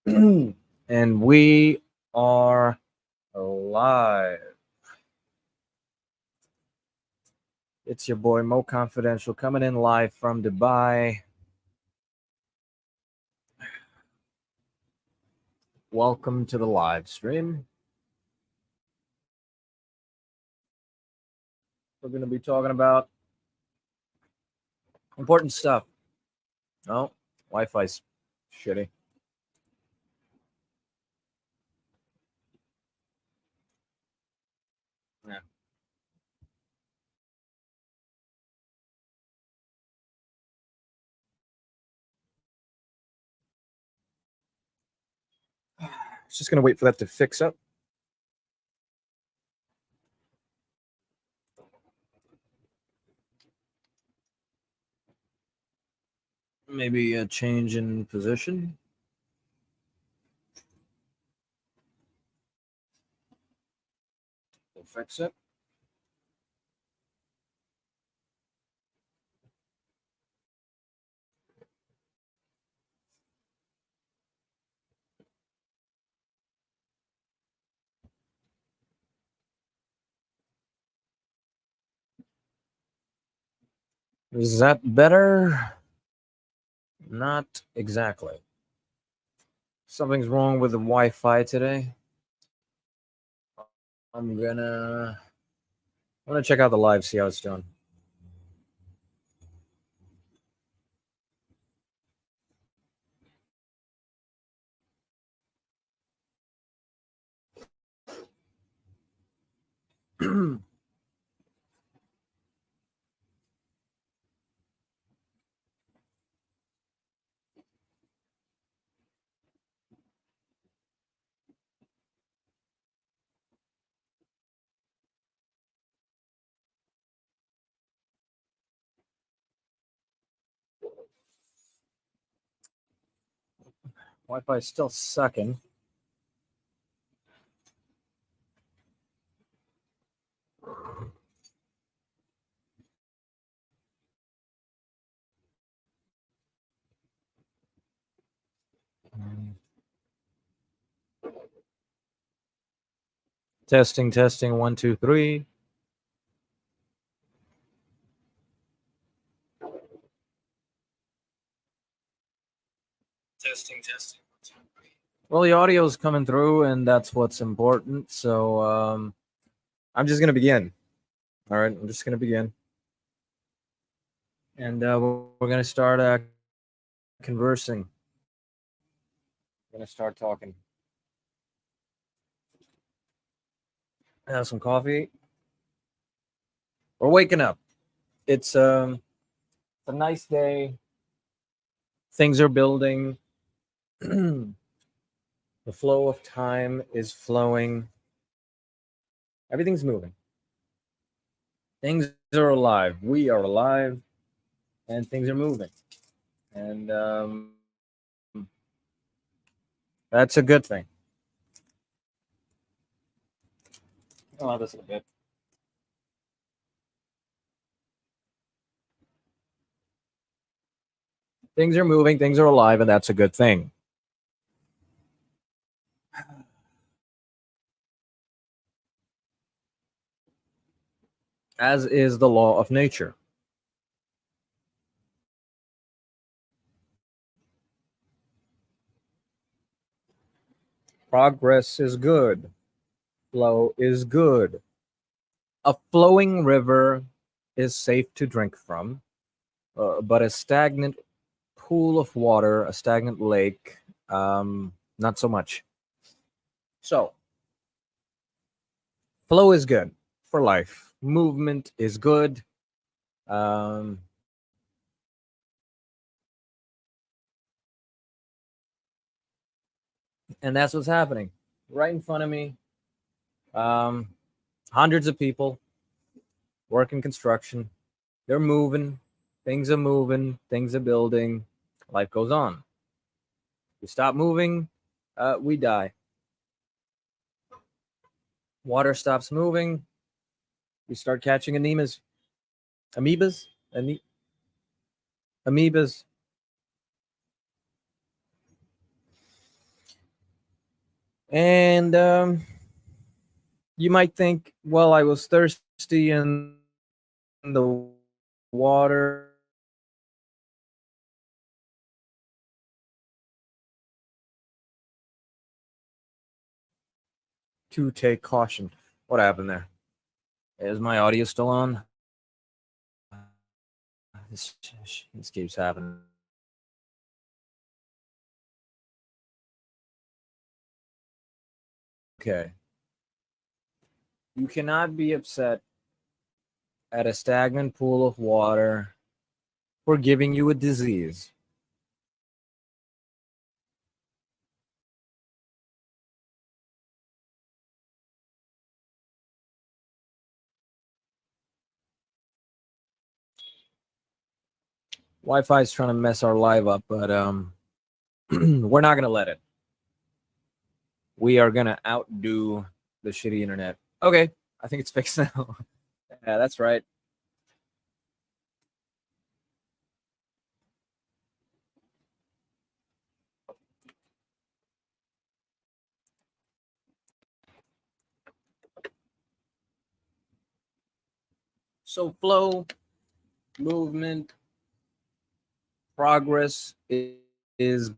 And we are live. It's your boy Mo Confidential coming in live from Dubai. Welcome to the live stream. We're going to be talking about important stuff. Oh, Wi-Fi's shitty. Yeah. Just going to wait for that to fix up. Maybe a change in position. We'll fix it. Is that better? Not exactly. Something's wrong with the Wi-Fi today. I'm gonna check out the live, see how it's doing. Wi-Fi is still sucking. Testing, 1, 2, 3. Testing, 1, 2, 3. Well, the audio is coming through, and that's what's important. So I'm just gonna begin. All right, I'm just gonna begin, and we're gonna start conversing. We're gonna start talking. Have some coffee. We're waking up. It's a nice day. Things are building. The flow of time is flowing. Everything's moving. Things are alive. We are alive, and things are moving. And that's a good thing. I'll have this in a bit. Things are moving, things are alive, and that's a good thing. As is the law of nature. Progress is good. Flow is good. A flowing river is safe to drink from, but a stagnant pool of water, a stagnant lake, not so much. So, flow is good for life. Movement is good. And that's what's happening right in front of me. Hundreds of people working construction. They're moving. Things are moving. Things are building. Life goes on. We stop moving, we die. Water stops moving. We start catching amoebas. Amoebas. And you might think, well, I was thirsty and the water to take caution. What happened there? Is my audio still on? This keeps happening. Okay. You cannot be upset at a stagnant pool of water for giving you a disease. Wi-Fi is trying to mess our live up, but we're not gonna let it. We are gonna outdo the shitty internet. Okay, I think it's fixed now. Yeah, that's right. So flow, movement, progress is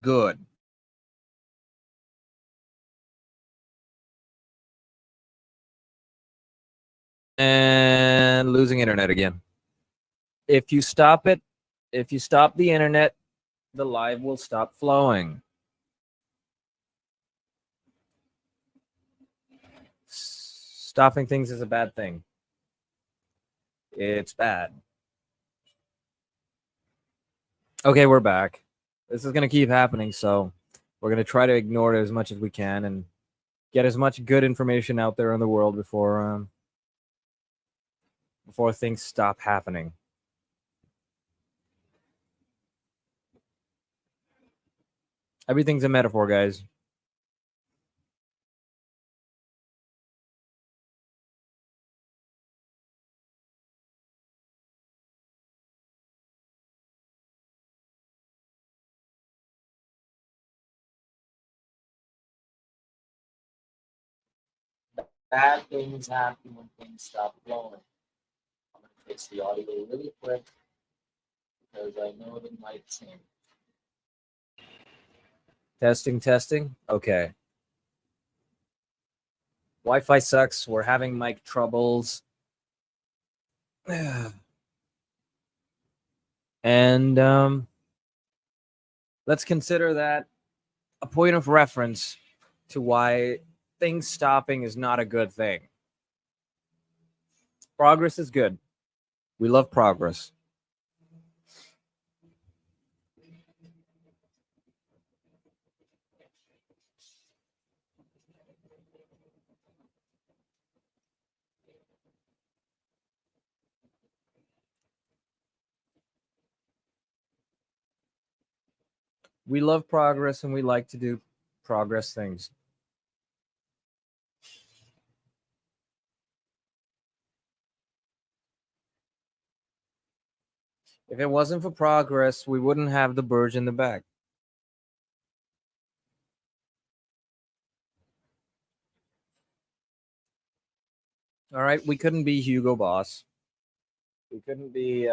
good. And losing internet again. If you stop it, if you stop the internet, the live will stop flowing. Stopping things is a bad thing. It's bad. Okay, we're back. This is going to keep happening, so we're going to try to ignore it as much as we can and get as much good information out there in the world before things stop happening. Everything's a metaphor, guys. Bad things happen when things stop flowing. I'm going to fix the audio really quick because I know the mic change. Testing, testing. Okay. Wi-Fi sucks. We're having mic troubles. And let's consider that a point of reference to why things stopping is not a good thing. Progress is good. We love progress. We love progress and we like to do progress things. If it wasn't for progress, we wouldn't have the bird in the back. All right, we couldn't be Hugo Boss. We couldn't be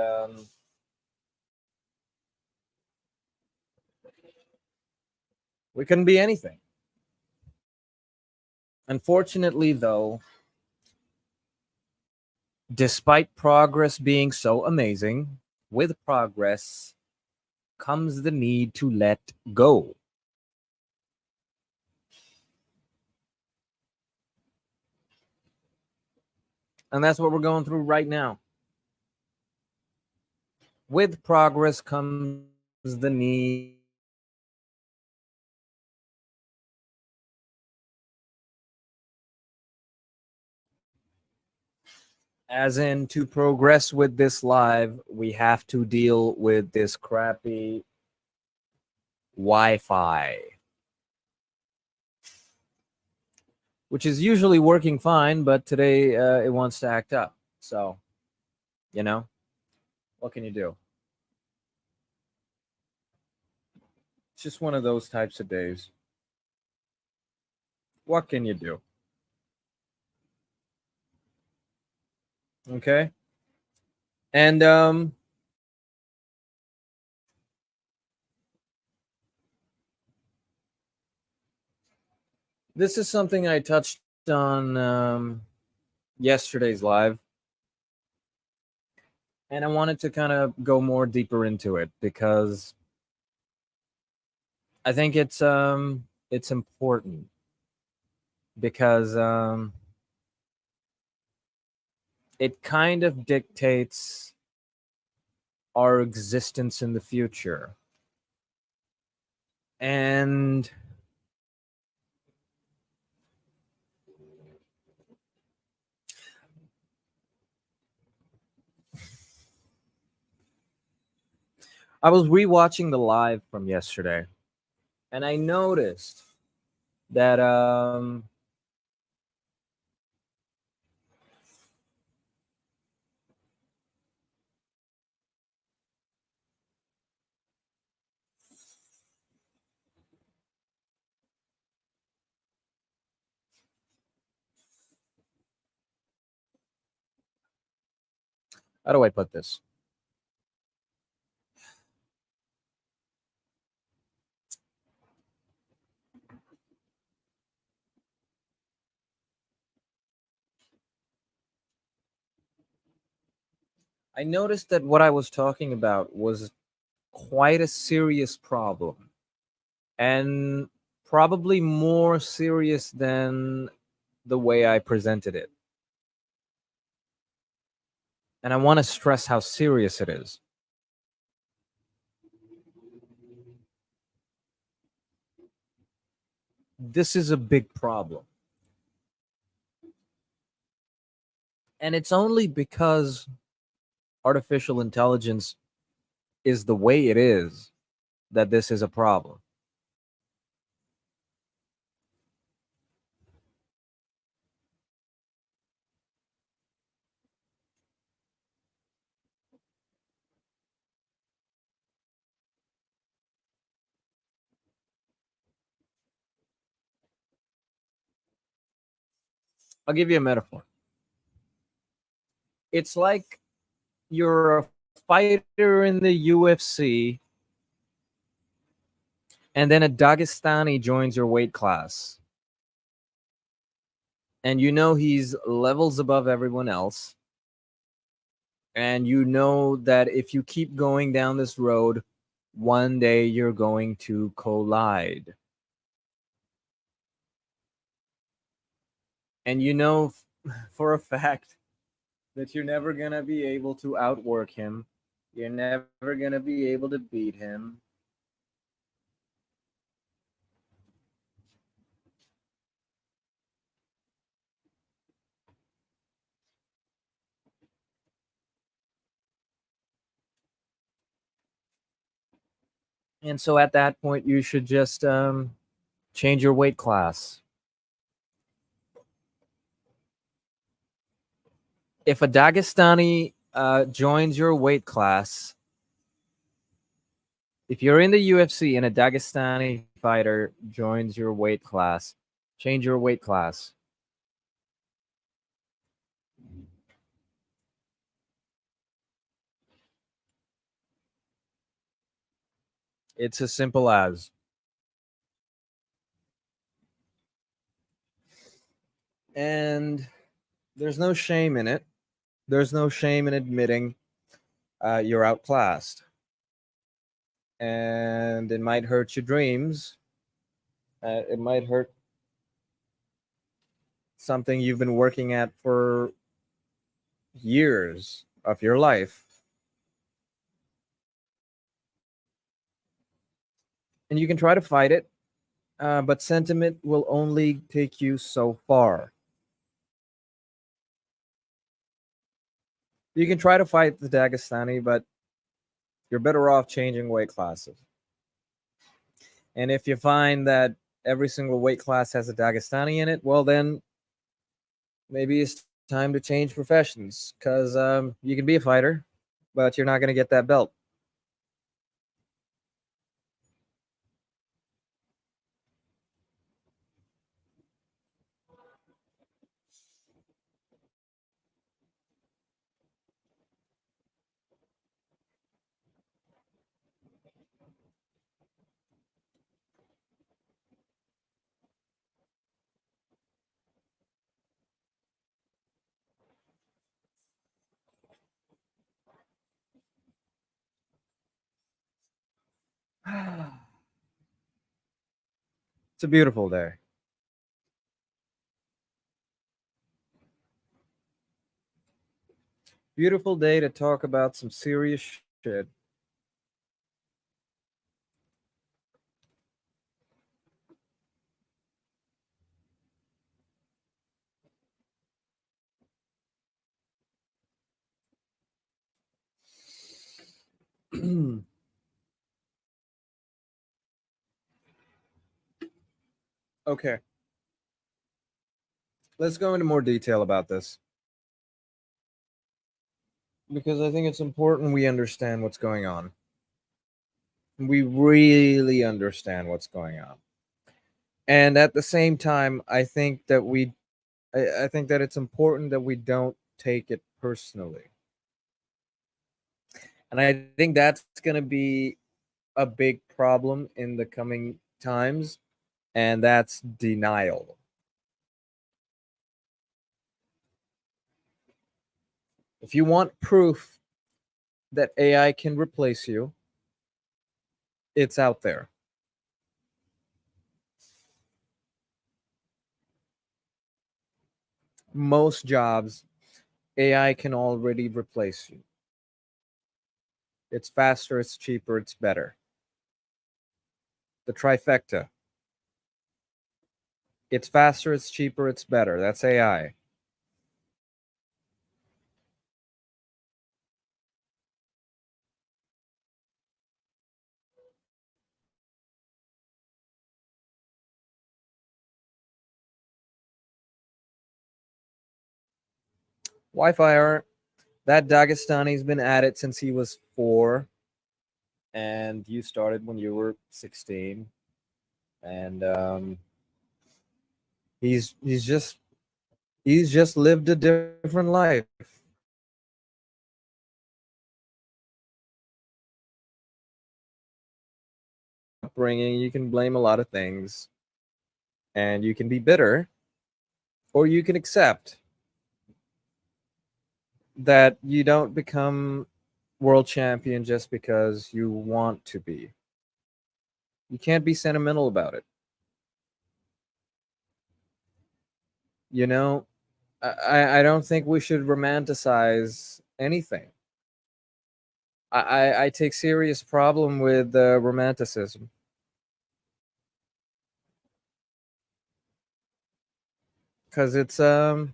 we couldn't be anything. Unfortunately, though, despite progress being so amazing, with progress comes the need to let go. And that's what we're going through right now. With progress comes the need as in to progress with this live, we have to deal with this crappy Wi-Fi, which is usually working fine, but today it wants to act up. So, you know, what can you do? It's just one of those types of days. what can you do? Okay. And this is something I touched on yesterday's live, and I wanted to kind of go more deeper into it because I think it's important because it kind of dictates our existence in the future. And I was rewatching the live from yesterday, and I noticed that how do I put this? I noticed that what I was talking about was quite a serious problem, and probably more serious than the way I presented it. And I want to stress how serious it is. This is a big problem. And it's only because artificial intelligence is the way it is that this is a problem. I'll give you a metaphor. It's like you're a fighter in the UFC, and then a Dagestani joins your weight class. And you know he's levels above everyone else. And you know that if you keep going down this road, one day you're going to collide. And you know for a fact that you're never going to be able to outwork him. You're never going to be able to beat him. And so at that point, you should just change your weight class. If a Dagestani joins your weight class, if you're in the UFC and a Dagestani fighter joins your weight class, change your weight class. It's as simple as. And there's no shame in it. There's no shame in admitting you're outclassed. And it might hurt your dreams. It might hurt something you've been working at for years of your life. And you can try to fight it, but sentiment will only take you so far. You can try to fight the Dagestani, but you're better off changing weight classes. And if you find that every single weight class has a Dagestani in it, well, then maybe it's time to change professions because you can be a fighter, but you're not going to get that belt. It's a beautiful day. Beautiful day to talk about some serious shit. Okay, let's go into more detail about this because I think it's important we understand what's going on. We really understand what's going on. And at the same time, I think that it's important that we don't take it personally. And I think that's going to be a big problem in the coming times, and that's denial. If you want proof that AI can replace you, it's out there. Most jobs, AI can already replace you. It's faster, it's cheaper, it's better. The trifecta. It's faster, it's cheaper, it's better. That's AI. Wi-Fi, that Dagestani's been at it since he was 4, and you started when you were 16. And he's just lived a different life. Upbringing, you can blame a lot of things, and you can be bitter, or you can accept that you don't become world champion just because you want to be. You can't be sentimental about it. You know, I don't think we should romanticize anything. I take serious problem with romanticism because it's a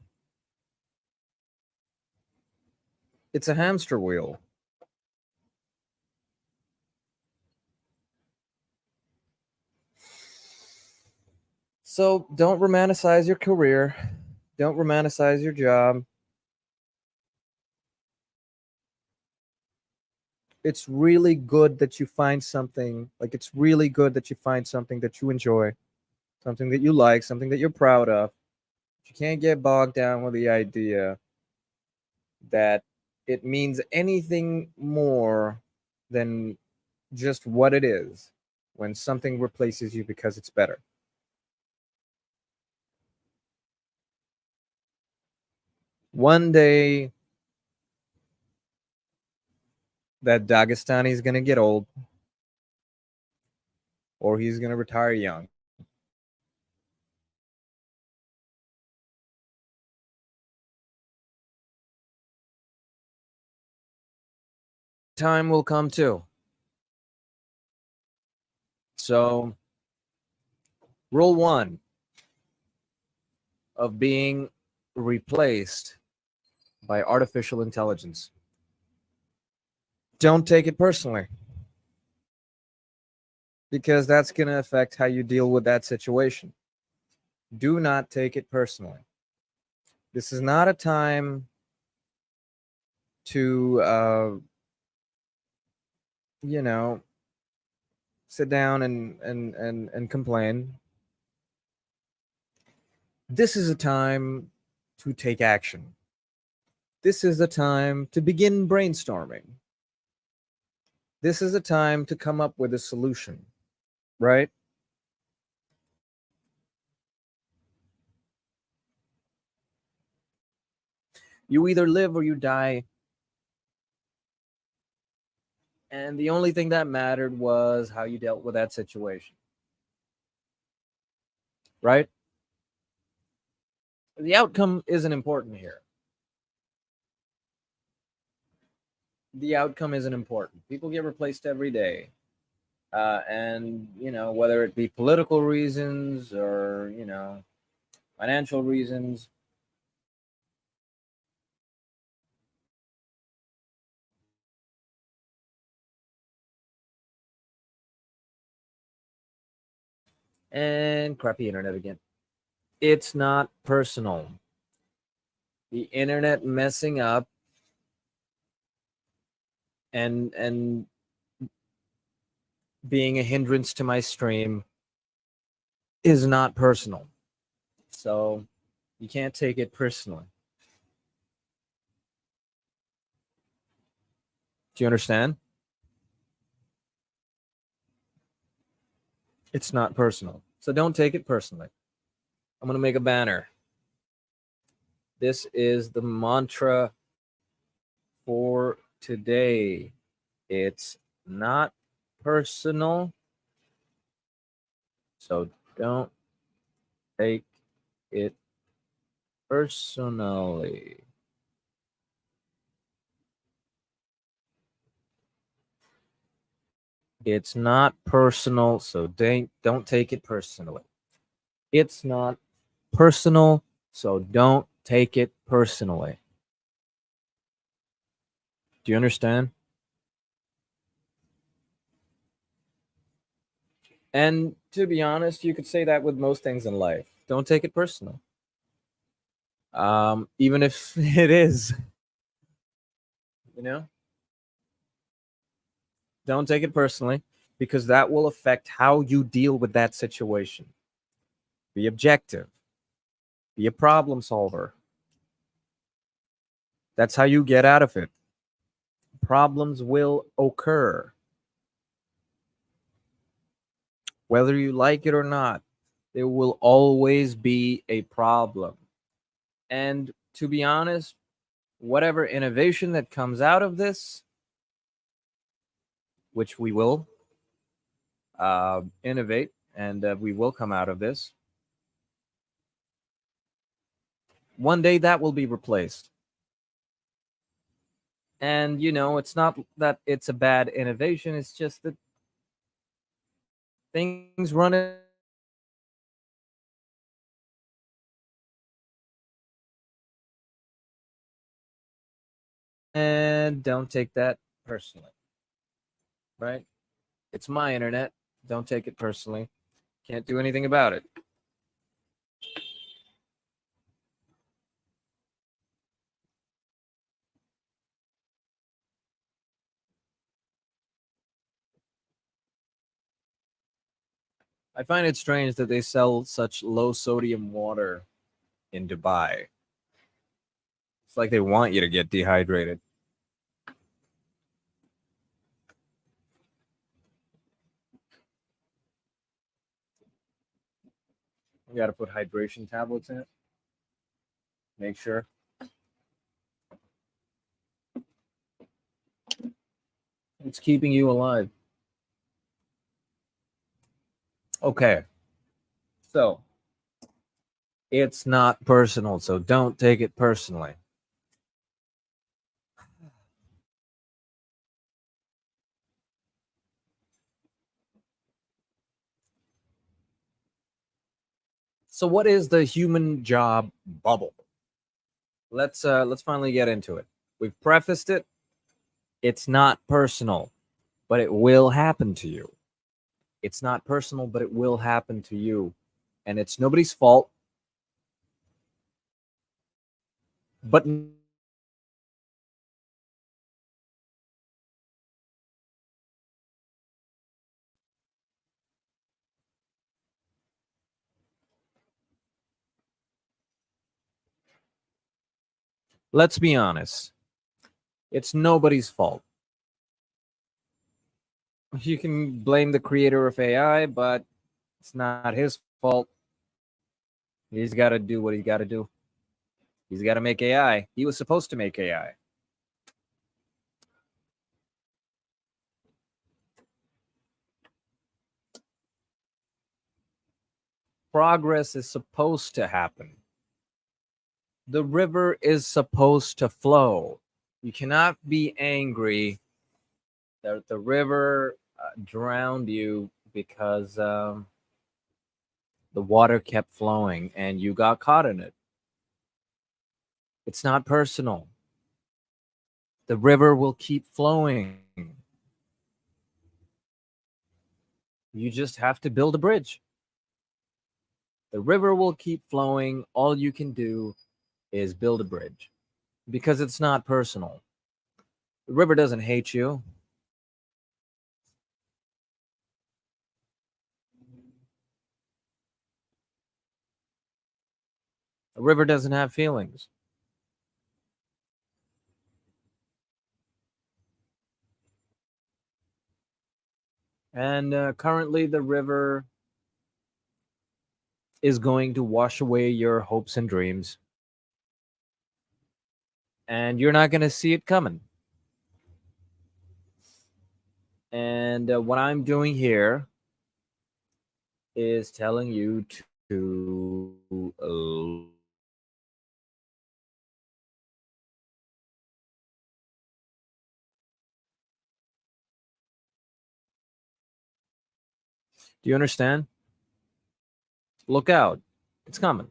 hamster wheel. So don't romanticize your career. Don't romanticize your job. It's really good that you find something, like it's really good that you find something that you enjoy, something that you like, something that you're proud of. You can't get bogged down with the idea that it means anything more than just what it is when something replaces you because it's better. One day that Dagestani is going to get old or he's going to retire young. Time will come too. So, rule one of being replaced by artificial intelligence: don't take it personally, because that's going to affect how you deal with that situation. Do not take it personally. This is not a time to, you know, sit down and complain. This is a time to take action. This is a time to begin brainstorming. This is a time to come up with a solution, right? You either live or you die, And the only thing that mattered was how you dealt with that situation. Right? The outcome isn't important here. The outcome isn't important. People get replaced every day. And, whether it be political reasons or, financial reasons, and crappy internet again. It's not personal. The internet messing up and being a hindrance to my stream is not personal. So you can't take it personally. Do you understand? It's not personal. So don't take it personally. I'm going to make a banner. This is the mantra for today. It's not personal. So don't take it personally. It's not personal, so don't take it personally. It's not personal, so don't take it personally. Do you understand? And to be honest, you could say that with most things in life. Don't take it personally. Even if it is, you know, don't take it personally because that will affect how you deal with that situation. Be objective, be a problem solver. That's how you get out of it. Problems will occur, whether you like it or not. There will always be a problem. And to be honest, whatever innovation that comes out of this, which we will innovate and we will come out of this, one day that will be replaced. And, it's not that it's a bad innovation, it's just that things run and don't take that personally, right? It's my internet. Don't take it personally. Can't do anything about it. I find it strange that they sell such low sodium water in Dubai. It's like they want you to get dehydrated. You got to put hydration tablets in it. Make sure. It's keeping you alive. Okay. So it's not personal. So don't take it personally. So what is the human job bubble? Let's finally get into it. We've prefaced it. It's not personal, but it will happen to you. It's not personal, but it will happen to you. And it's nobody's fault. But let's be honest, it's nobody's fault. You can blame the creator of AI, but it's not his fault. He's got to do what he's got to do. He's got to make AI. He was supposed to make AI. Progress is supposed to happen. The river is supposed to flow. You cannot be angry that the river drowned you because the water kept flowing and you got caught in it. It's not personal. The river will keep flowing. You just have to build a bridge. The river will keep flowing. All you can do is build a bridge because it's not personal. The river doesn't hate you. The river doesn't have feelings. And currently, the river is going to wash away your hopes and dreams. And you're not going to see it coming. And what I'm doing here is telling you to do you understand? Look out. It's coming.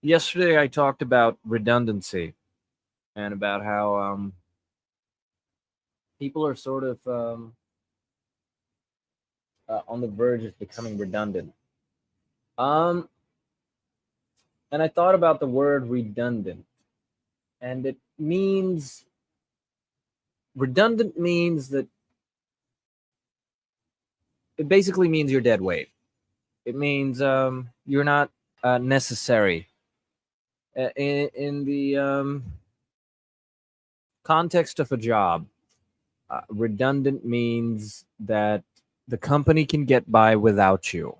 Yesterday, I talked about redundancy and about how people are sort of on the verge of becoming redundant. Um, and I thought about the word redundant, and it means redundant means that it basically means you're dead weight. It means you're not necessary. In the context of a job, redundant means that the company can get by without you.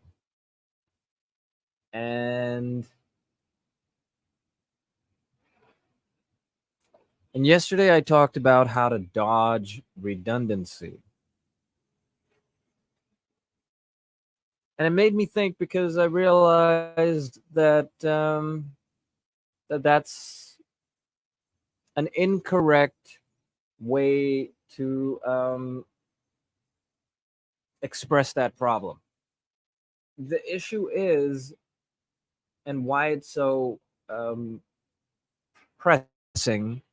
And yesterday I talked about how to dodge redundancy. And it made me think because I realized that that's an incorrect way to express that problem. The issue is, and why it's so pressing,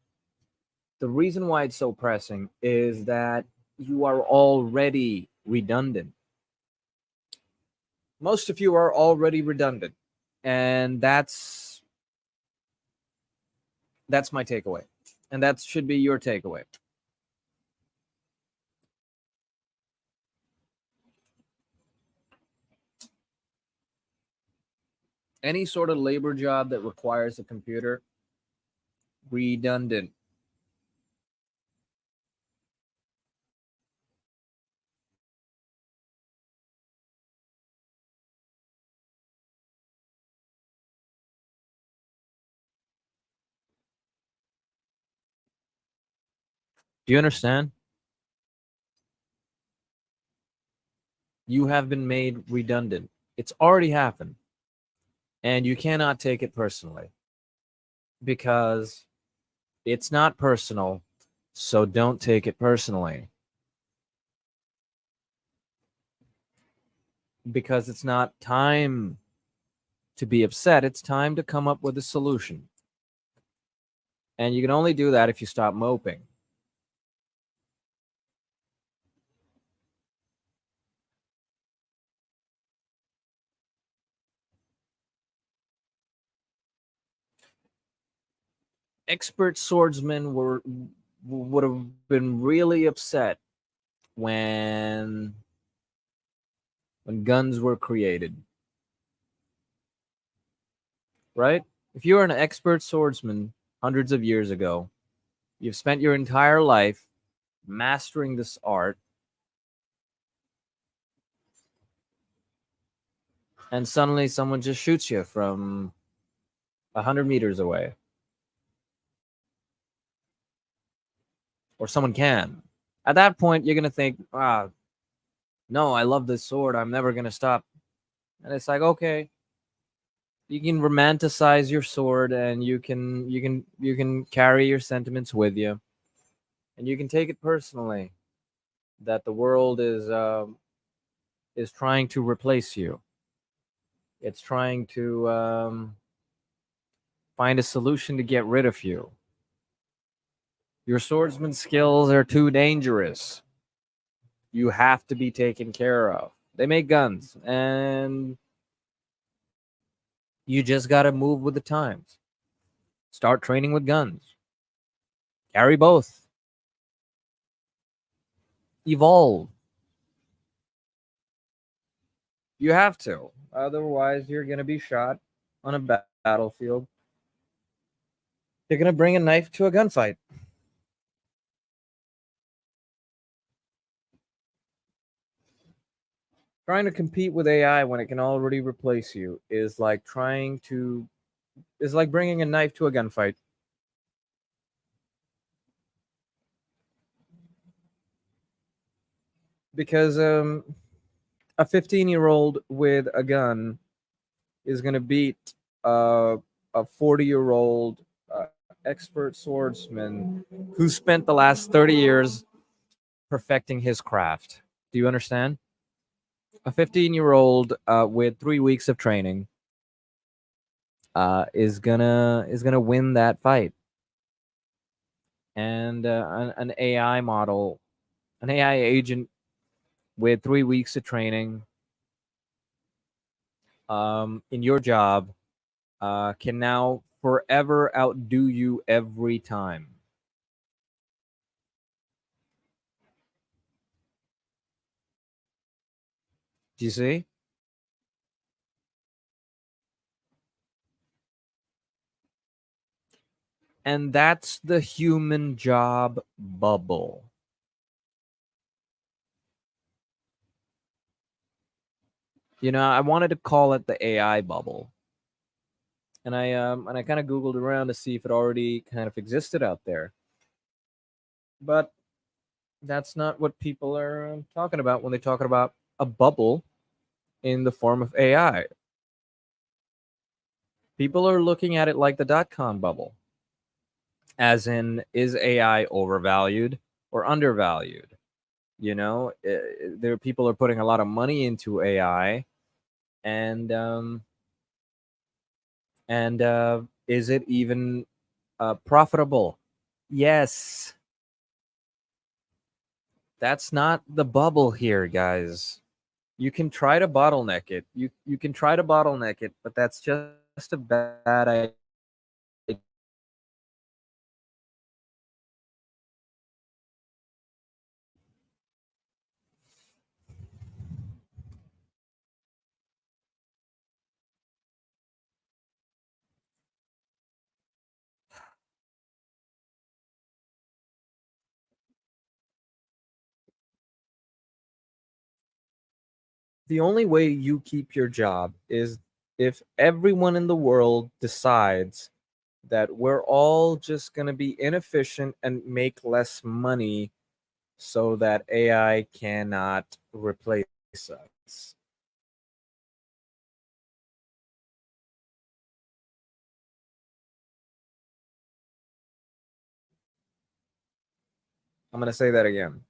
the reason why it's so pressing is that you are already redundant. Most of you are already redundant. And that's my takeaway. And that should be your takeaway. Any sort of labor job that requires a computer, redundant. Do you understand? You have been made redundant. It's already happened. And you cannot take it personally because it's not personal. So don't take it personally because it's not time to be upset. It's time to come up with a solution. And you can only do that if you stop moping. Expert swordsmen would have been really upset when guns were created. Right? If you're an expert swordsman hundreds of years ago, you've spent your entire life mastering this art, and suddenly someone just shoots you from 100 meters away. or someone can. At that point, you're gonna think, no, I love this sword. I'm never gonna stop. And it's like, okay, you can romanticize your sword, and you can carry your sentiments with you, and you can take it personally that the world is trying to replace you. It's trying to find a solution to get rid of you. Your swordsman skills are too dangerous. You have to be taken care of. They make guns, and you just got to move with the times. Start training with guns. Carry both. Evolve. You have to. Otherwise, you're going to be shot on a battlefield. You're going to bring a knife to a gunfight. Trying to compete with AI when it can already replace you is like bringing a knife to a gunfight. Because a 15-year-old with a gun is going to beat a 40-year-old expert swordsman who spent the last 30 years perfecting his craft. Do you understand? A 15-year-old with 3 weeks of training is gonna win that fight, and an AI model, an AI agent with 3 weeks of training in your job can now forever outdo you every time. Do you see? And that's the human job bubble. I wanted to call it the AI bubble, and I kind of googled around to see if it already kind of existed out there. But that's not what people are talking about when they talking about a bubble in the form of AI. People are looking at it like the dot com bubble, as in, is AI overvalued or undervalued? There people are putting a lot of money into AI, and is it even profitable? Yes, that's not the bubble here, guys. You can try to bottleneck it. You can try to bottleneck it, but that's just a bad idea. The only way you keep your job is if everyone in the world decides that we're all just going to be inefficient and make less money so that AI cannot replace us. I'm going to say that again.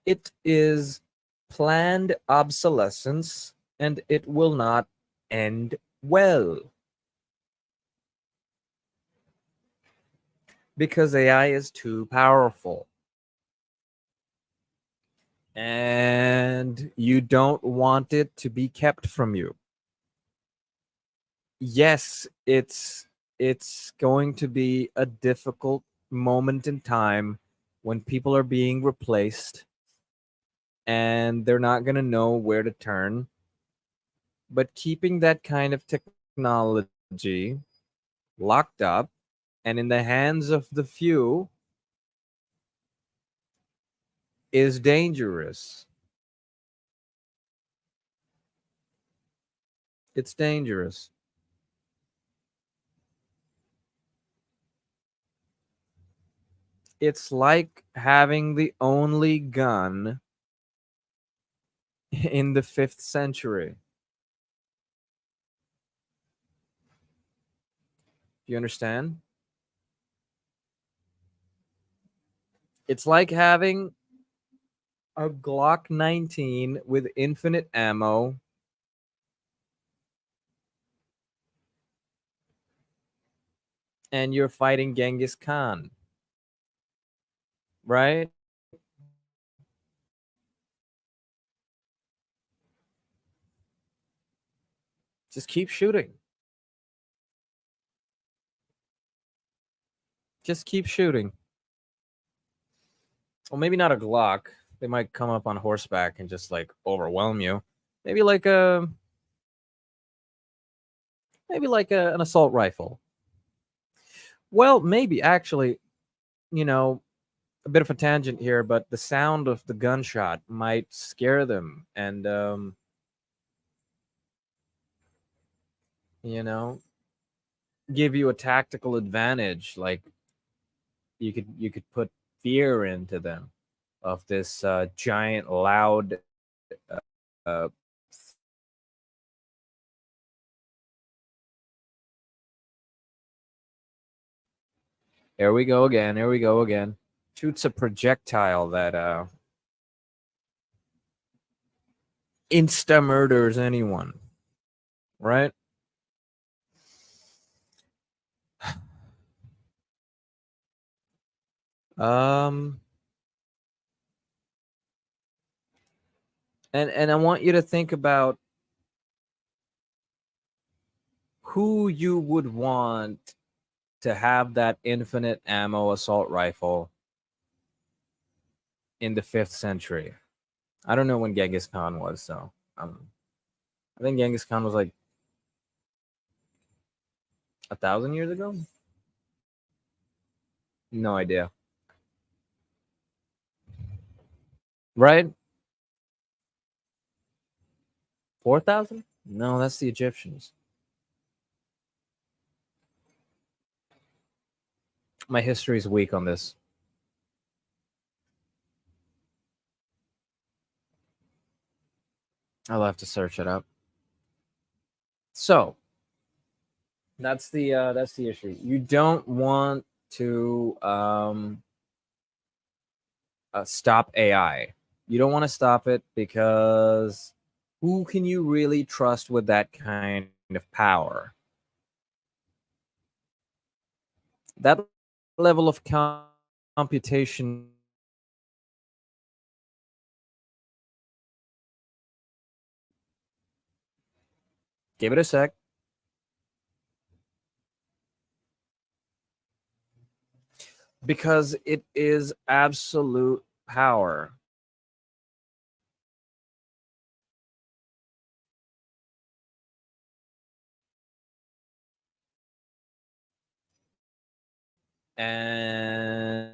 It is planned obsolescence, and it will not end well because AI is too powerful. And you don't want it to be kept from you. Yes, it's going to be a difficult moment in time when people are being replaced and they're not going to know where to turn. But keeping that kind of technology locked up and in the hands of the few is dangerous. It's dangerous. It's like having the only gun in the 5th century. Do you understand? It's like having a Glock 19 with infinite ammo and you're fighting Genghis Khan, right? Just keep shooting. Just keep shooting. Well, maybe not a Glock. They might come up on horseback and just like overwhelm you. Maybe like a an assault rifle. Well, maybe actually, you know, a bit of a tangent here, but the sound of the gunshot might scare them and you know, give you a tactical advantage. Like you could put fear into them of this giant loud here we go again. Here we go again. Shoots a projectile that insta murders anyone, right? Um and I want you to think about who you would want to have that infinite ammo assault rifle in the 5th century. I don't know when Genghis Khan was, so I think Genghis Khan was like 1,000 years ago. No idea. Right? 4,000? No, that's the Egyptians. My history is weak on this. I'll have to search it up. So that's the issue. You don't want to stop AI. You don't want to stop it because who can you really trust with that kind of power? That level of computation. Give it a sec. Because it is absolute power. And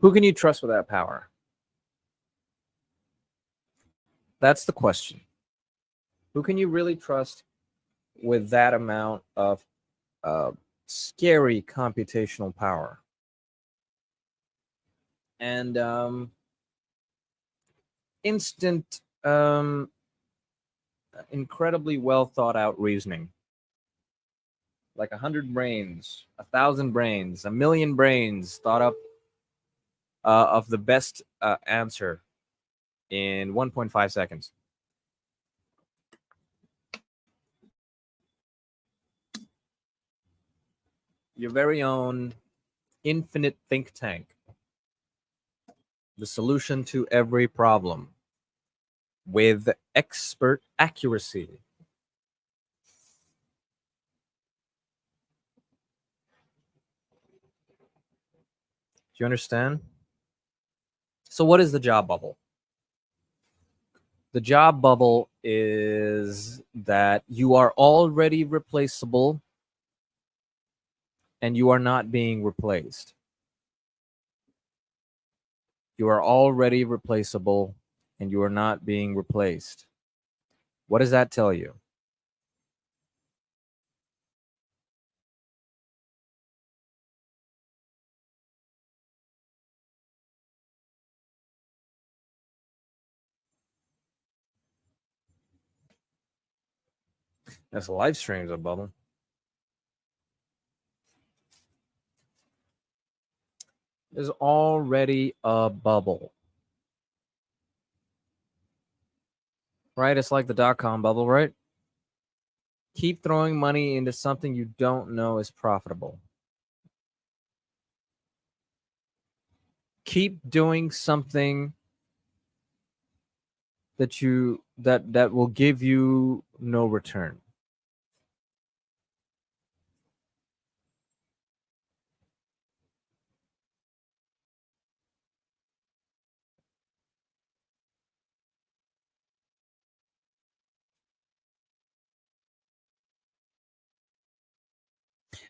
who can you trust with that power? That's the question. Who can you really trust with that amount of uh, scary computational power? And instant, incredibly well thought out reasoning. Like 100 brains, 1,000 brains, 1,000,000 brains thought up of the best answer in 1.5 seconds. Your very own infinite think tank, the solution to every problem with expert accuracy. Do you understand? So, what is the job bubble? The job bubble is that you are already replaceable and you are not being replaced. You are already replaceable and you are not being replaced. What does that tell you? That's live streams a bubble. There's already a bubble. Right? It's like the dot-com bubble, right? Keep throwing money into something you don't know is profitable. Keep doing something that will give you no return.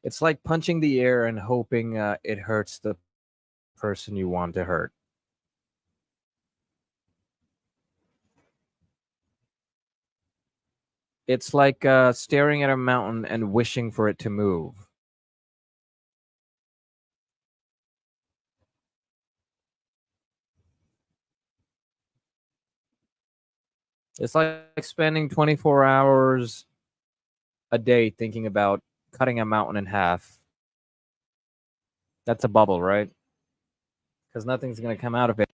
It's like punching the air and hoping it hurts the person you want to hurt. It's like staring at a mountain and wishing for it to move. It's like spending 24 hours a day thinking about cutting a mountain in half. That's a bubble, right? Because nothing's going to come out of it.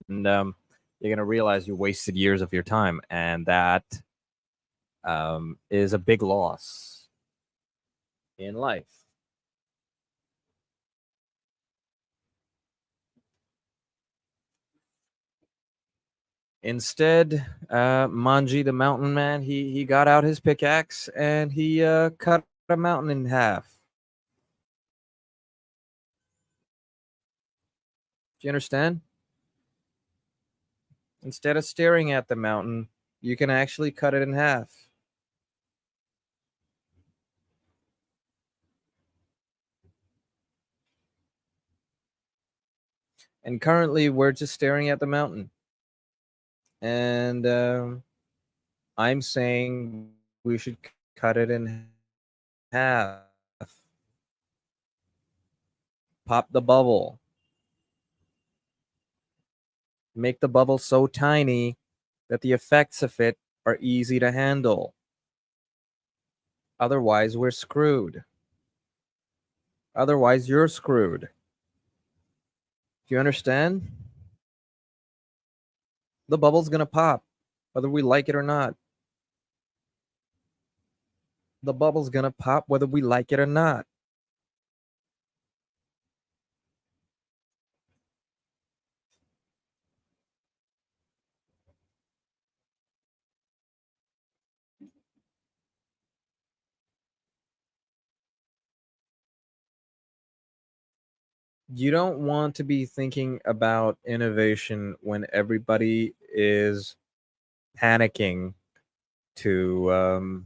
And you're going to realize you wasted years of your time. And that is a big loss in life. Instead, Manji the mountain man, he got out his pickaxe and he cut a mountain in half. Do you understand? Instead of staring at the mountain, you can actually cut it in half. And currently, we're just staring at the mountain. And I'm saying we should cut it in half. Pop the bubble. Make the bubble so tiny that the effects of it are easy to handle. Otherwise, we're screwed. Otherwise, you're screwed. Do you understand? The bubble's going to pop, whether we like it or not. The bubble's going to pop, whether we like it or not. You don't want to be thinking about innovation when everybody is panicking to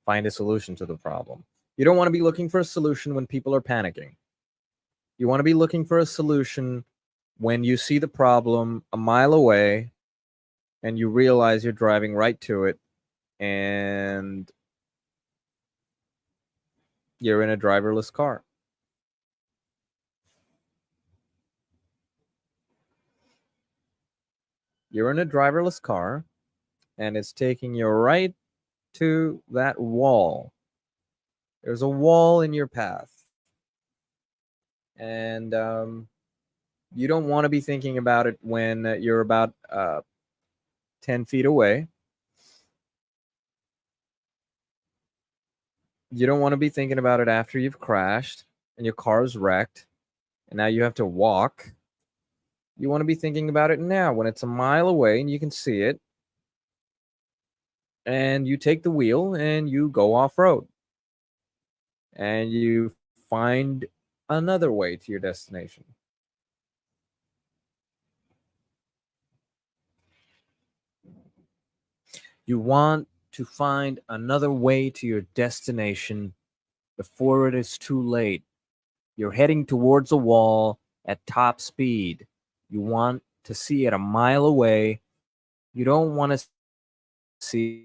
find a solution to the problem. You don't want to be looking for a solution when people are panicking. You want to be looking for a solution when you see the problem a mile away and you realize you're driving right to it and you're in a driverless car. You're in a driverless car and it's taking you right to that wall. There's a wall in your path. And you don't want to be thinking about it when you're about 10 feet away. You don't want to be thinking about it after you've crashed and your car's wrecked and now you have to walk. You want to be thinking about it now when it's a mile away and you can see it. And you take the wheel and you go off road. And you find another way to your destination. You want to find another way to your destination before it is too late. You're heading towards a wall at top speed. You want to see it a mile away. You don't want to see it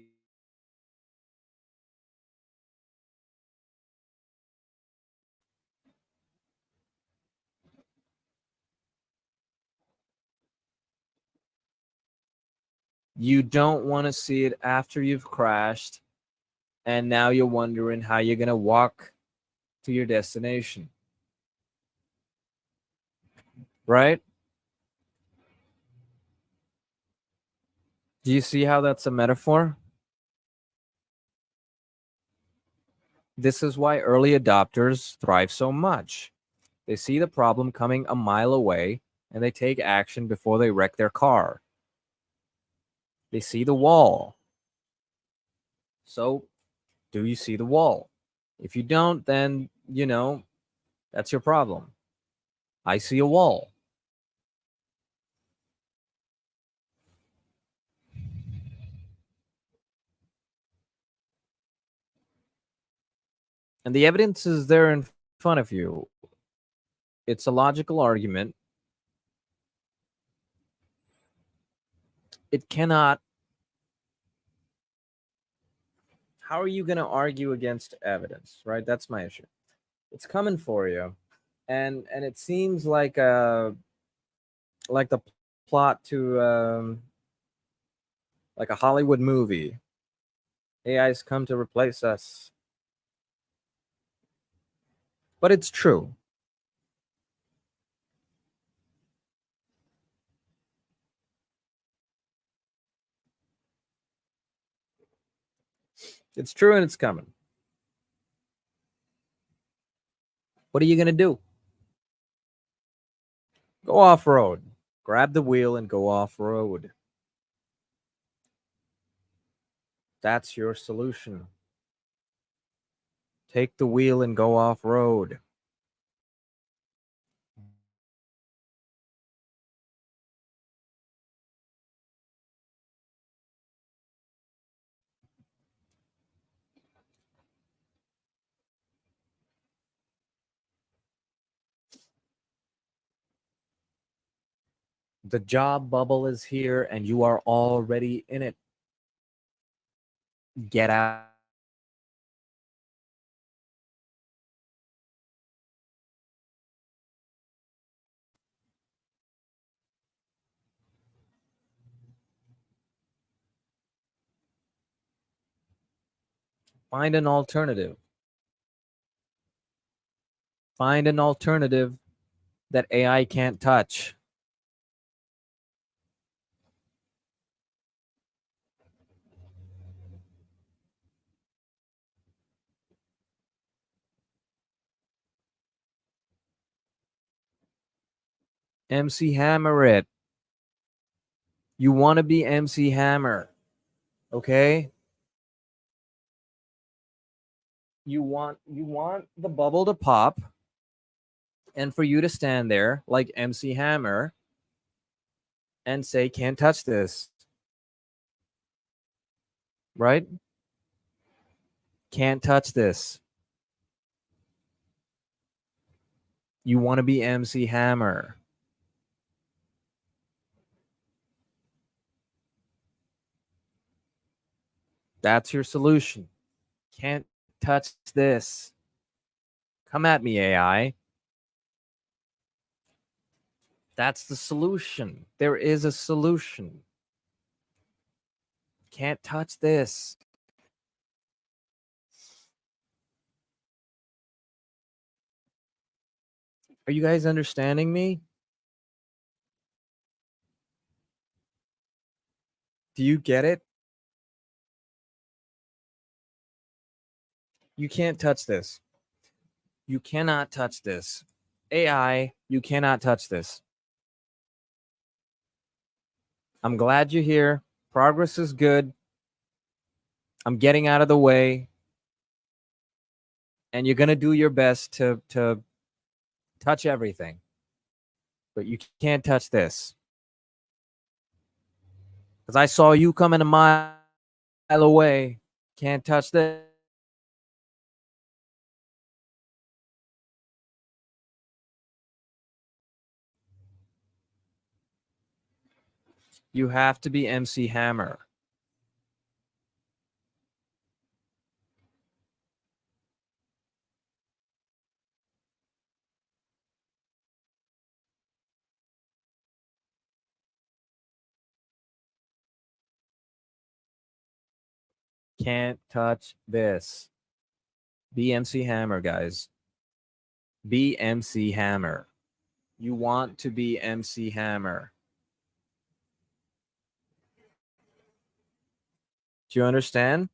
after you've crashed. You don't want to see it after you've crashed, and now you're wondering how you're going to walk to your destination. Right? Do you see how that's a metaphor? This is why early adopters thrive so much. They see the problem coming a mile away and they take action before they wreck their car. They see the wall. So, do you see the wall? If you don't, then, that's your problem. I see a wall. And the evidence is there in front of you. It's a logical argument. It cannot. How are you going to argue against evidence, right? That's my issue. It's coming for you. And it seems like the plot to like a Hollywood movie. AI's come to replace us. But it's true. It's true and it's coming. What are you going to do? Go off road. Grab the wheel and go off road. That's your solution. Take the wheel and go off road. The job bubble is here and you are already in it. Get out. Find an alternative. Find an alternative that AI can't touch. MC Hammer it. You want to be MC Hammer. Okay? You want the bubble to pop and for you to stand there like MC Hammer and say can't touch this. Right? Can't touch this. You want to be MC Hammer. That's your solution. Can't touch this. Come at me, AI. That's the solution. There is a solution. Can't touch this. Are you guys understanding me? Do you get it? You can't touch this. You cannot touch this. AI, you cannot touch this. I'm glad you're here. Progress is good. I'm getting out of the way. And you're going to do your best to touch everything. But you can't touch this. Because I saw you coming a mile away. Can't touch this. You have to be MC Hammer. Can't touch this. Be MC Hammer, guys. Be MC Hammer. You want to be MC Hammer. Do you understand?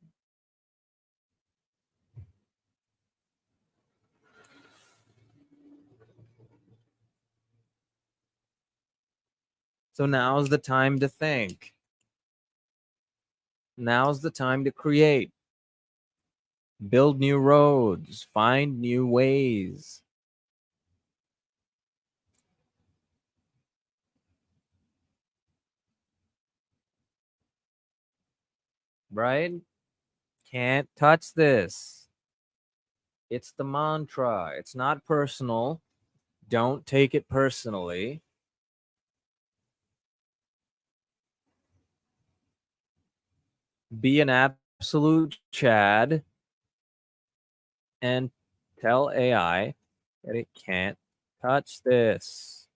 So now's the time to think. Now's the time to create. Build new roads. Find new ways. Right? Can't touch this. It's the mantra. It's not personal. Don't take it personally. Be an absolute Chad and tell AI that it can't touch this.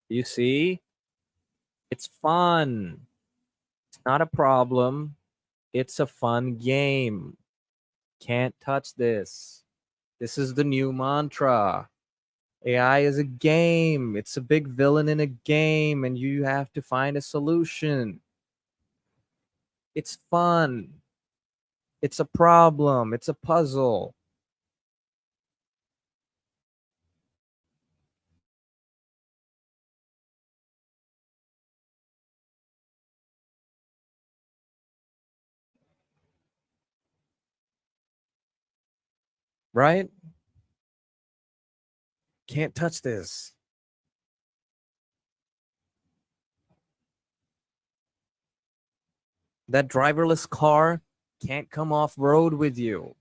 You see? It's fun. It's not a problem. It's a fun game. Can't touch this. This is the new mantra. AI is a game. It's a big villain in a game, and you have to find a solution. It's fun. It's a problem. It's a puzzle. Right? Can't touch this. That driverless car can't come off road with you.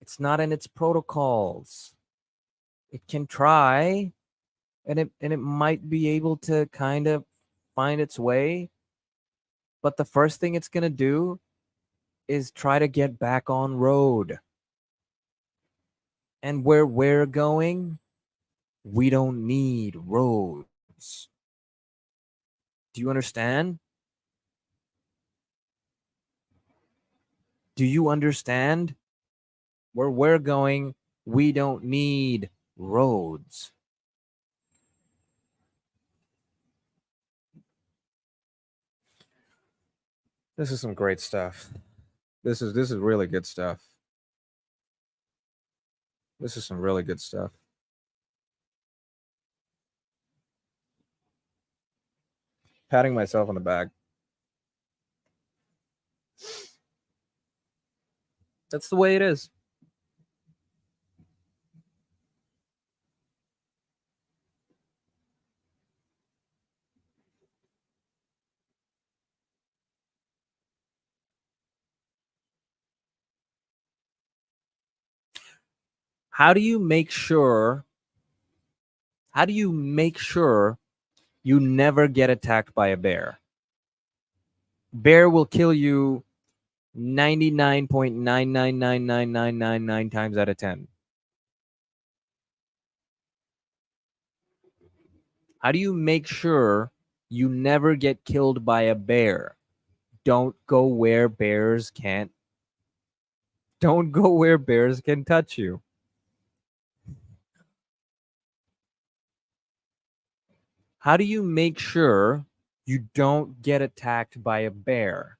It's not in its protocols. It can try, and it might be able to kind of find its way, but the first thing it's going to do is try to get back on road. And where we're going, we don't need roads. Do you understand? Do you understand? Where we're going, we don't need roads. This is some great stuff. This is really good stuff. This is some really good stuff. Patting myself on the back. That's the way it is. How do you make sure how do you make sure you never get attacked by a bear? Bear will kill you 99.9999999 times out of 10. How do you make sure you never get killed by a bear? Don't go where bears can't. Don't go where bears can touch you. How do you make sure you don't get attacked by a bear?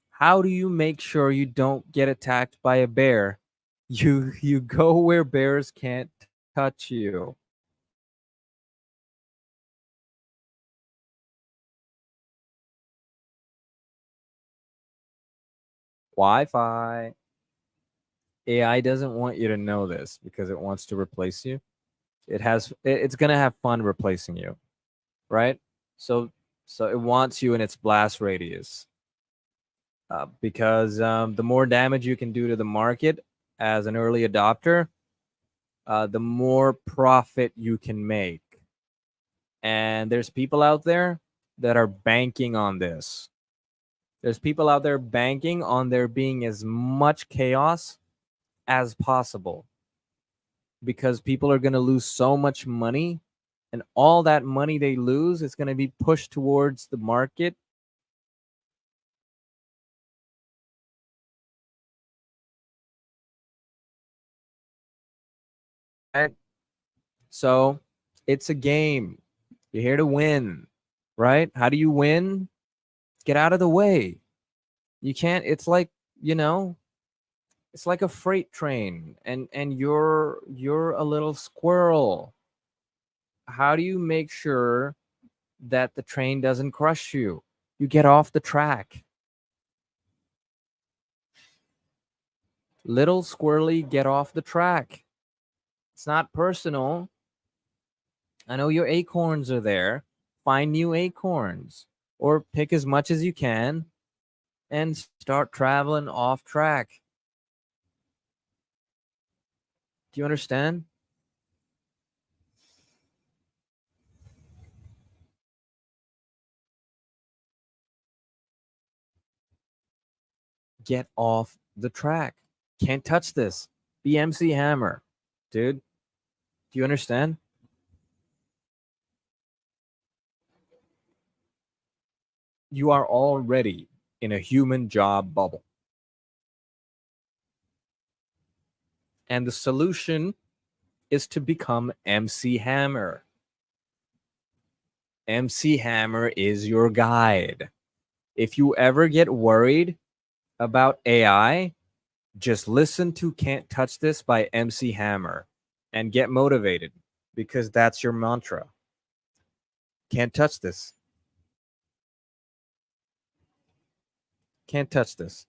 How do you make sure you don't get attacked by a bear? You go where bears can't touch you. Wi-Fi. AI doesn't want you to know this because it wants to replace you. It's going to have fun replacing you, right? So So it wants you in its blast radius, because the more damage you can do to the market as an early adopter, the more profit you can make. And there's people out there that are banking on this. There's people out there banking on there being as much chaos as possible, because people are going to lose so much money, and all that money they lose is going to be pushed towards the market. Right? So it's a game. You're here to win, right? How do you win? Get out of the way. You can't. It's like, you know, it's like a freight train, and you're a little squirrel. How do you make sure that the train doesn't crush you? You get off the track. Little squirrely, get off the track. It's not personal. I know your acorns are there. Find new acorns, or pick as much as you can and start traveling off track. Do you understand? Get off the track. Can't touch this. BMC Hammer. Dude, do you understand? You are already in a human job bubble. And the solution is to become MC Hammer. MC Hammer is your guide. If you ever get worried about AI, just listen to Can't Touch This by MC Hammer and get motivated, because that's your mantra. Can't touch this. Can't touch this.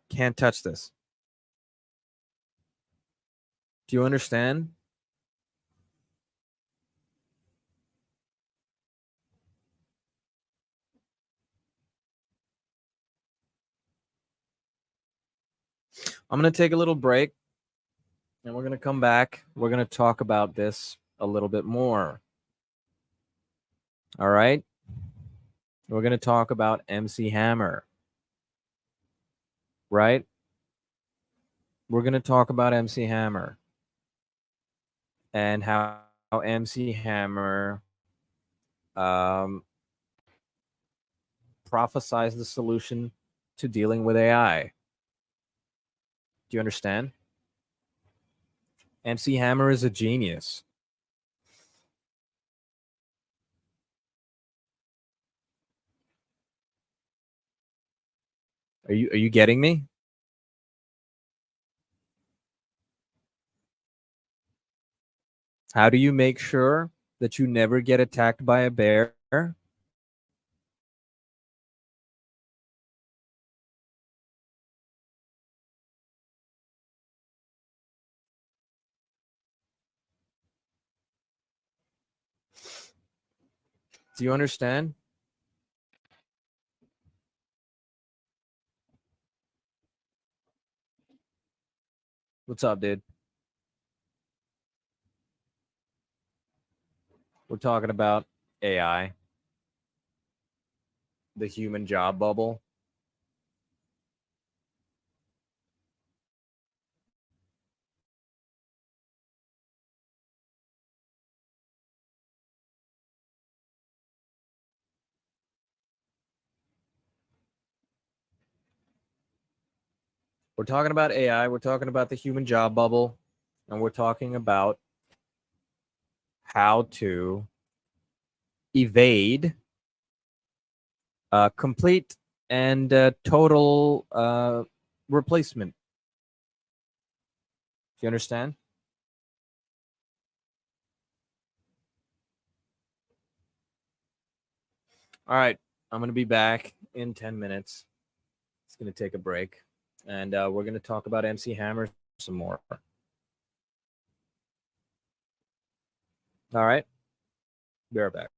Can't touch this. Do you understand? I'm going to take a little break and we're going to come back. We're going to talk about this a little bit more. All right. We're going to talk about MC Hammer, right? We're going to talk about MC Hammer and how MC Hammer um, prophesies the solution to dealing with AI. Do you understand? MC Hammer is a genius. Are you getting me? How do you make sure that you never get attacked by a bear? Do you understand? What's up, dude? We're talking about AI, the human job bubble. We're talking about AI. We're talking about the human job bubble. And we're talking about how to evade complete and total replacement. Do you understand? All right. I'm going to be back in 10 minutes. It's going to take a break. And we're going to talk about MC Hammer some more. All right. Be right back.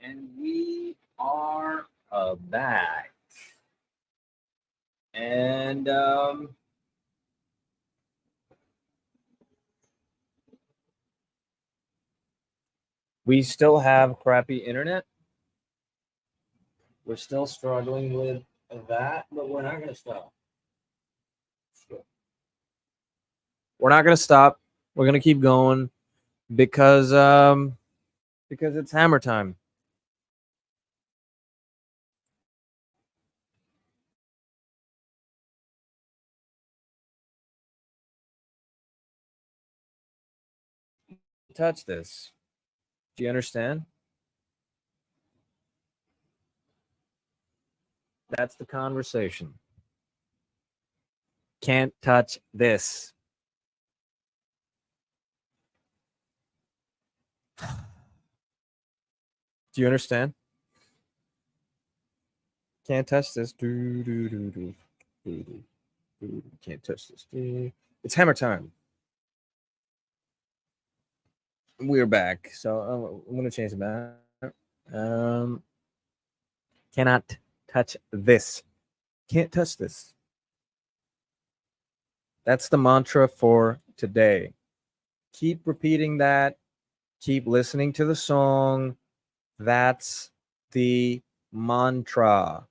And we are back. And we still have crappy internet. We're still struggling with that, but we're not going to stop. We're not going to stop. We're going to keep going because it's hammer time. Touch this. Do you understand? That's the conversation. Can't touch this. Do you understand? Can't touch this. Do, do, do, do, do, do, do. Can't touch this. Do. It's hammer time. We're back. So I'm going to change that. Um, cannot touch this. Can't touch this. That's the mantra for today. Keep repeating that. Keep listening to the song. That's the mantra.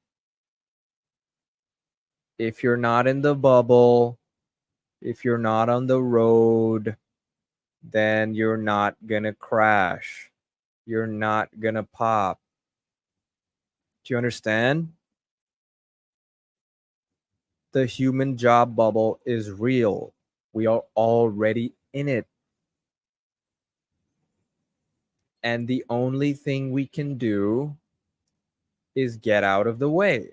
If you're not in the bubble, if you're not on the road, then you're not going to crash. You're not going to pop. Do you understand? The human job bubble is real. We are already in it. And the only thing we can do is get out of the way.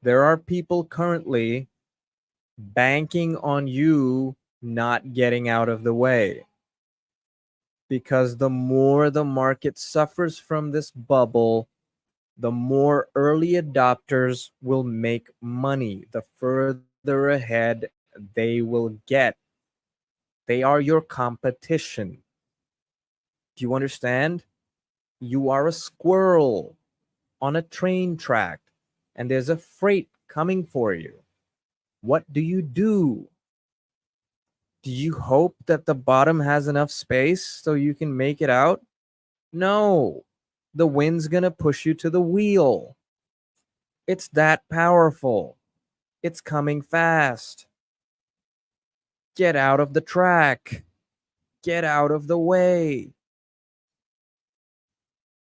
There are people currently banking on you not getting out of the way. Because the more the market suffers from this bubble, the more early adopters will make money, the further ahead they will get. They are your competition. Do you understand? You are a squirrel on a train track, and there's a freight coming for you. What do you do? Do you hope that the bottom has enough space so you can make it out? No. The wind's gonna push you to the wheel. It's that powerful. It's coming fast. Get out of the track. Get out of the way.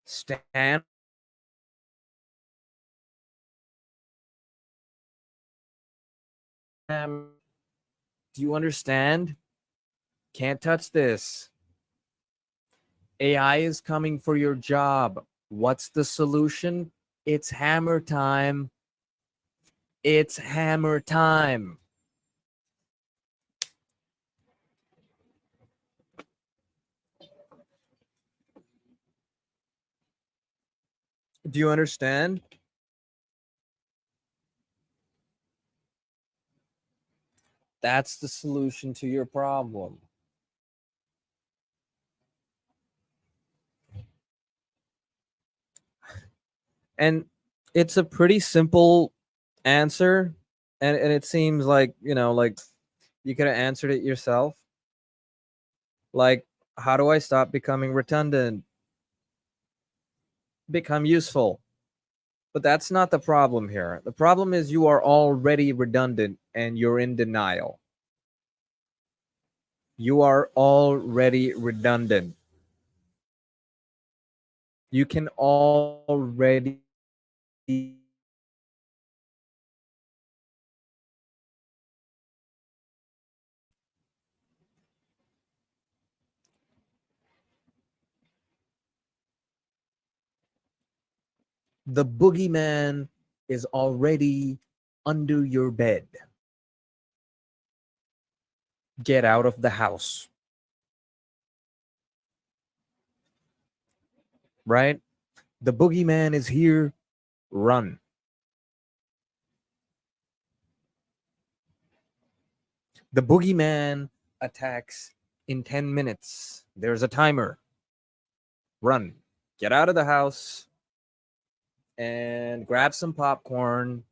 Stand. Do you understand? Can't touch this. AI is coming for your job. What's the solution? It's hammer time. It's hammer time. Do you understand? That's the solution to your problem. And it's a pretty simple answer. And it seems like, like you could have answered it yourself. Like, how do I stop becoming redundant? Become useful. But that's not the problem here. The problem is you are already redundant and you're in denial. You are already redundant. You can already the boogeyman is already under your bed. Get out of the house. Right? The boogeyman is here. Run. The boogeyman attacks in 10 minutes. There's a timer. Run. Get out of the house and grab some popcorn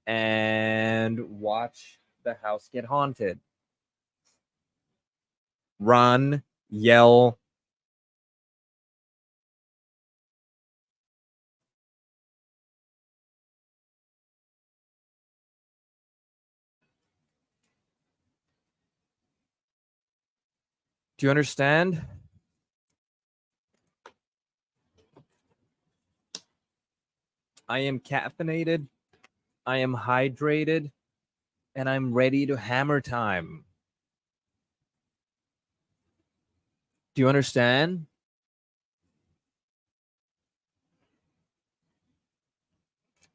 and watch the house get haunted. Run, yell. Do you understand? I am caffeinated, I am hydrated, and I'm ready to hammer time. Do you understand?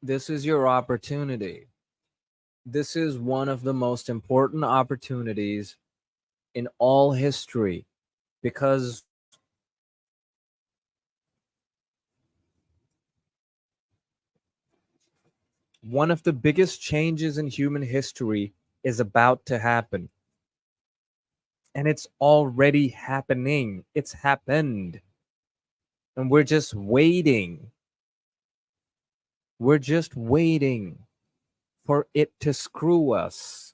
This is your opportunity. This is one of the most important opportunities in all history because one of the biggest changes in human history is about to happen. And it's already happening. It's happened. And we're just waiting. We're just waiting for it to screw us.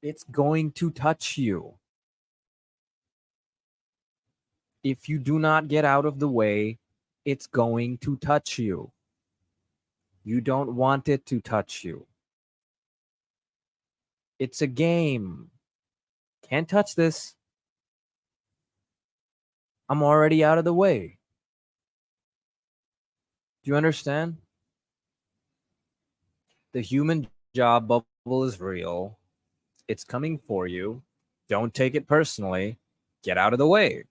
It's going to touch you. If you do not get out of the way, it's going to touch you. You don't want it to touch you. It's a game. Can't touch this. I'm already out of the way. Do you understand? The human job bubble is real. It's coming for you. Don't take it personally. Get out of the way.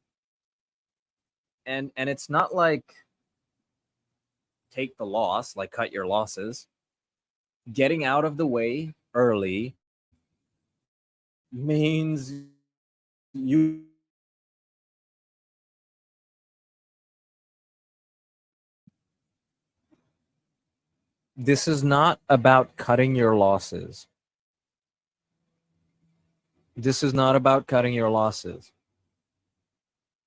And it's not like take the loss, like cut your losses. Getting out of the way early means you this is not about cutting your losses. This is not about cutting your losses.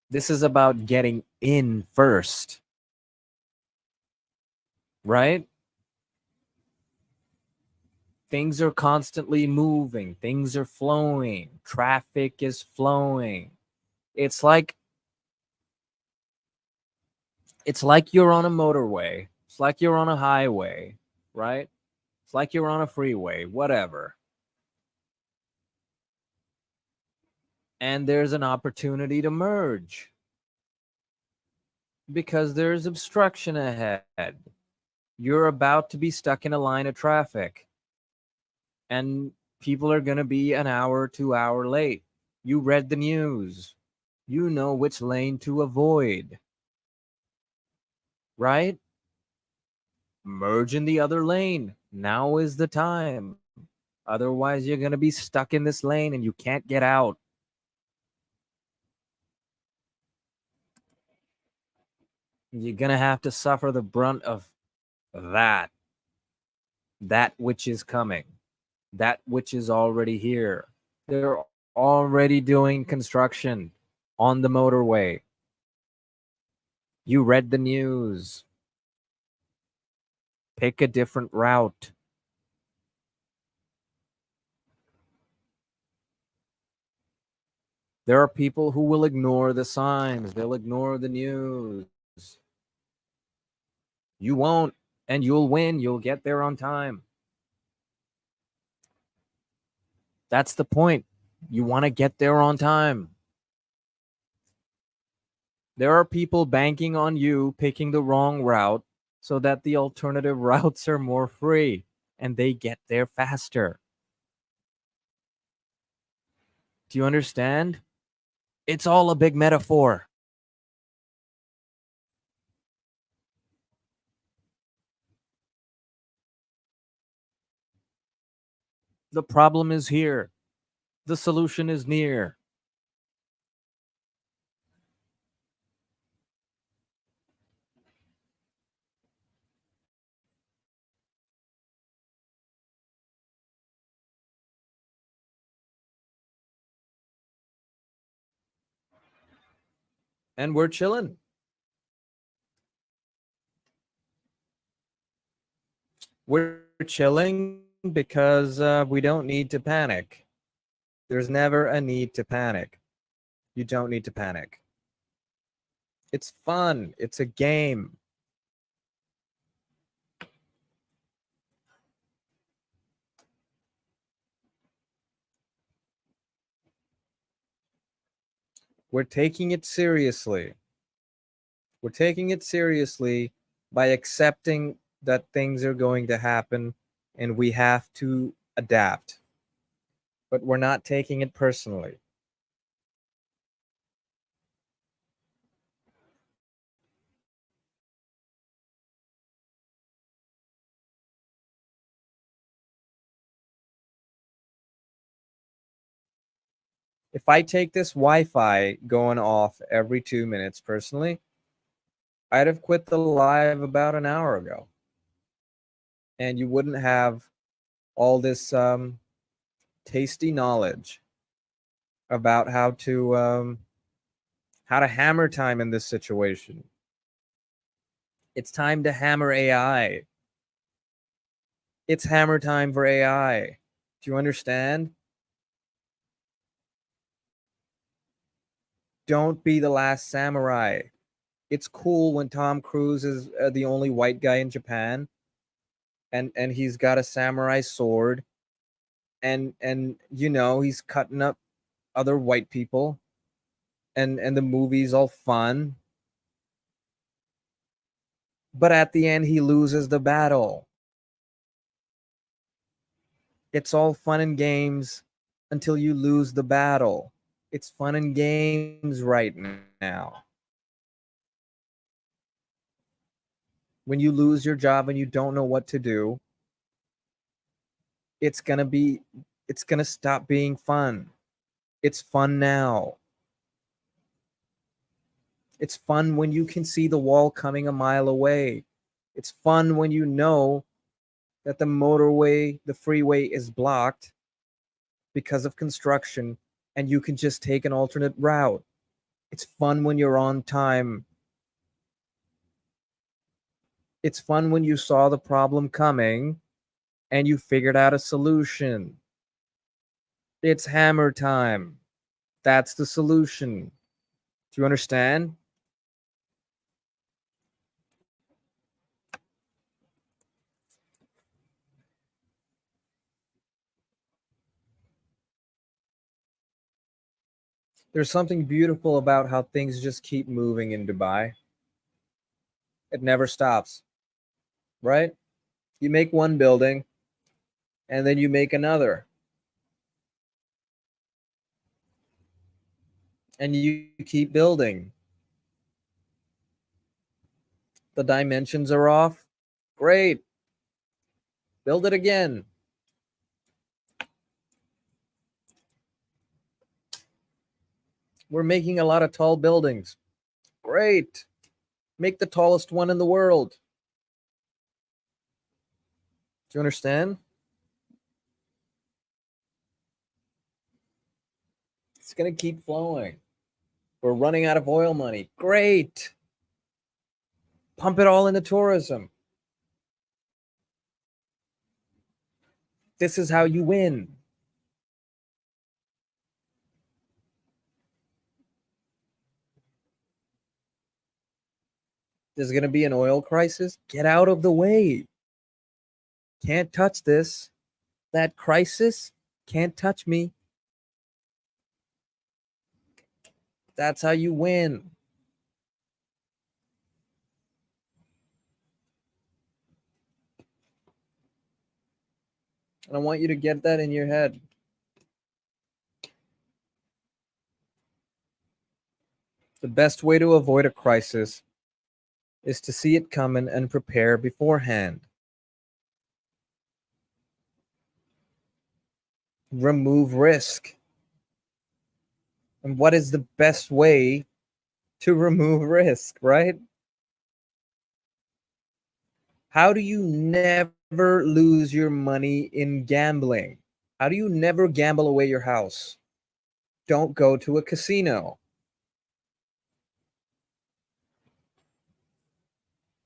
This is about getting in first, right? Things are constantly moving, things are flowing, traffic is flowing. It's like it's like you're on a motorway. It's like you're on a highway, right? It's like you're on a freeway, whatever. And there's an opportunity to merge because there's obstruction ahead. You're about to be stuck in a line of traffic and people are going to be an hour, 2 hour late. You read the news. You know which lane to avoid, right? Merge in the other lane. Now is the time. Otherwise, you're going to be stuck in this lane and you can't get out. You're going to have to suffer the brunt of that, that which is coming, that which is already here. They're already doing construction on the motorway. You read the news. Pick a different route. There are people who will ignore the signs, they'll ignore the news. You won't, and you'll win. You'll get there on time. That's the point. You want to get there on time. There are people banking on you picking the wrong route so that the alternative routes are more free and they get there faster. Do you understand? It's all a big metaphor. The problem is here. The solution is near. and we're chilling. We're chilling because we don't need to panic. There's never a need to panic. You don't need to panic. It's fun. It's a game. We're taking it seriously. We're taking it seriously by accepting that things are going to happen and we have to adapt. But we're not taking it personally. If I take this Wi-Fi going off every 2 minutes personally, I'd have quit the live about an hour ago. And you wouldn't have all this tasty knowledge about how to hammer time in this situation. It's time to hammer AI. It's hammer time for AI. Do you understand? Don't be the last samurai. It's cool when Tom Cruise is the only white guy in Japan, and he's got a samurai sword, and he's cutting up other white people, and the movie's all fun. But at the end, he loses the battle. It's all fun and games until you lose the battle. It's fun and games right now. When you lose your job and you don't know what to do, it's gonna stop being fun. It's fun now. It's fun when you can see the wall coming a mile away. It's fun when you know that the freeway is blocked because of construction and you can just take an alternate route. It's fun when you're on time. It's fun when you saw the problem coming and you figured out a solution. It's hammer time. That's the solution. Do you understand? There's something beautiful about how things just keep moving in Dubai. It never stops, right? You make one building and then you make another. And you keep building. The dimensions are off. Great. Build it again. We're making a lot of tall buildings. Great. Make the tallest one in the world. Do you understand? It's going to keep flowing. We're running out of oil money. Great. Pump it all into tourism. This is how you win. There's going to be an oil crisis. Get out of the way. Can't touch this. That crisis can't touch me. That's how you win. And I want you to get that in your head. The best way to avoid a crisis is to see it coming and prepare beforehand. Remove risk. And what is the best way to remove risk, right? How do you never lose your money in gambling? How do you never gamble away your house? Don't go to a casino.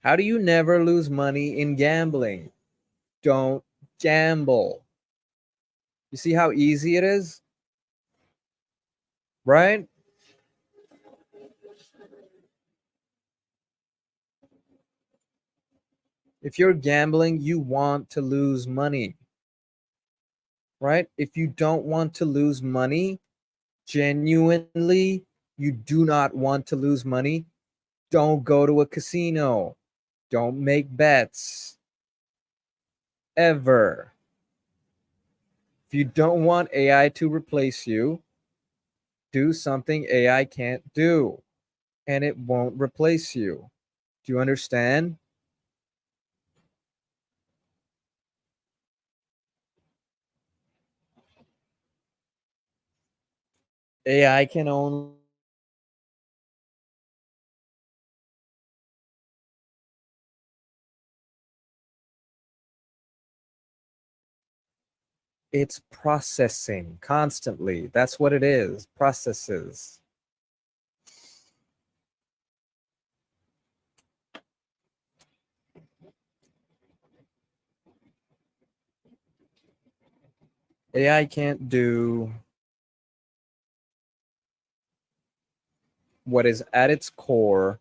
How do you never lose money in gambling? Don't gamble. You see how easy it is, right? If you're gambling, you want to lose money, right? If you don't want to lose money, genuinely, you do not want to lose money, don't go to a casino. Don't make bets ever. If you don't want AI to replace you, do something AI can't do and it won't replace you. Do you understand? AI can only it's processing constantly. That's what it is. Processes. AI can't do what is at its core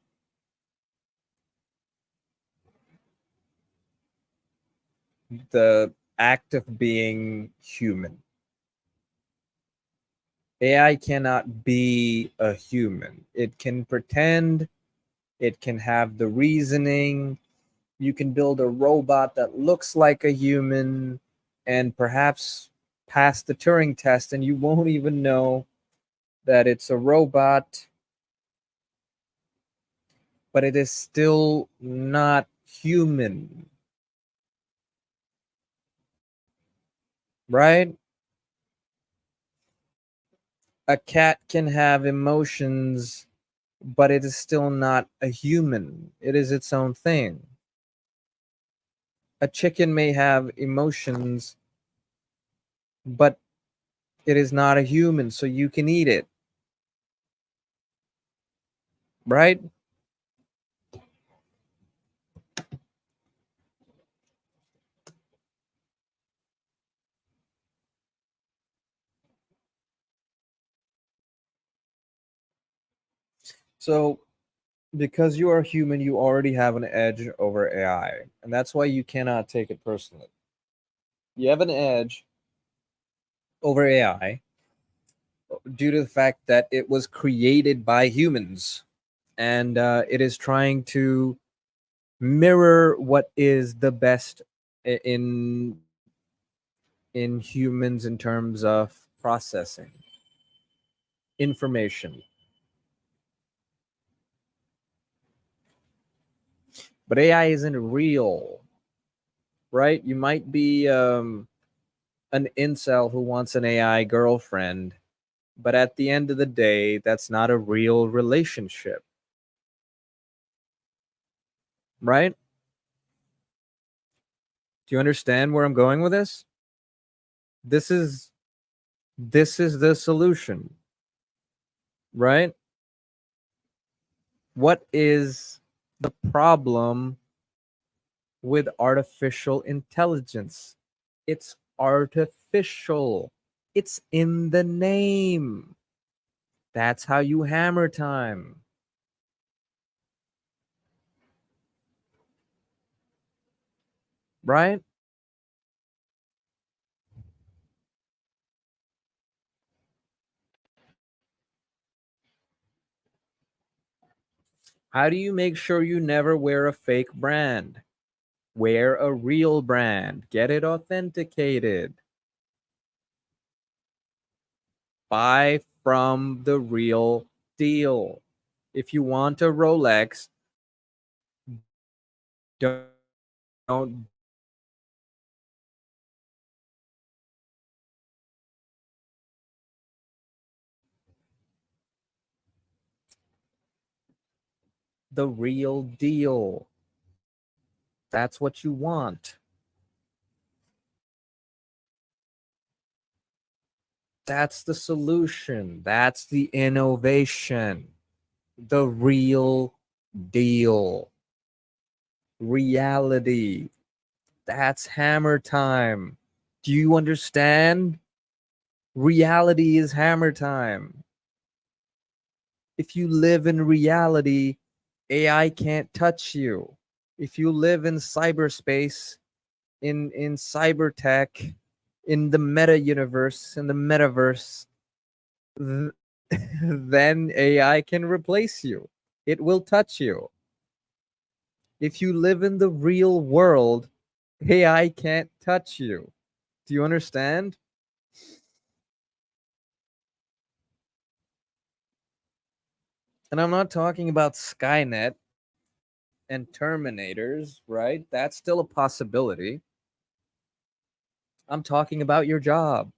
the act of being human. AI cannot be a human. It can pretend, it can have the reasoning. You can build a robot that looks like a human and perhaps pass the Turing test, and you won't even know that it's a robot, but it is still not human, right? A cat can have emotions, but it is still not a human. It is its own thing. A chicken may have emotions, but it is not a human, so you can eat it, right? So, because you are human, you already have an edge over AI, and that's why you cannot take it personally. You have an edge over AI due to the fact that it was created by humans, and it is trying to mirror what is the best in humans in terms of processing information. But AI isn't real, right? You might be an incel who wants an AI girlfriend, but at the end of the day, that's not a real relationship, right? Do you understand where I'm going with this? This is the solution, right? What is the problem with artificial intelligence? It's artificial. It's in the name. That's how you hammer time, right? How do you make sure you never wear a fake brand? Wear a real brand. Get it authenticated. Buy from the real deal. If you want a Rolex, don't the real deal. That's what you want. That's the solution. That's the innovation. The real deal. reality. That's hammer time. Do you understand? Reality is hammer time. If you live in reality, AI can't touch you. If you live in cyberspace, in cyber tech, in the meta universe, in the metaverse, th- then AI can replace you. It will touch you. If you live in the real world, AI can't touch you. Do you understand? And I'm not talking about Skynet and Terminators, right? That's still a possibility. I'm talking about your job,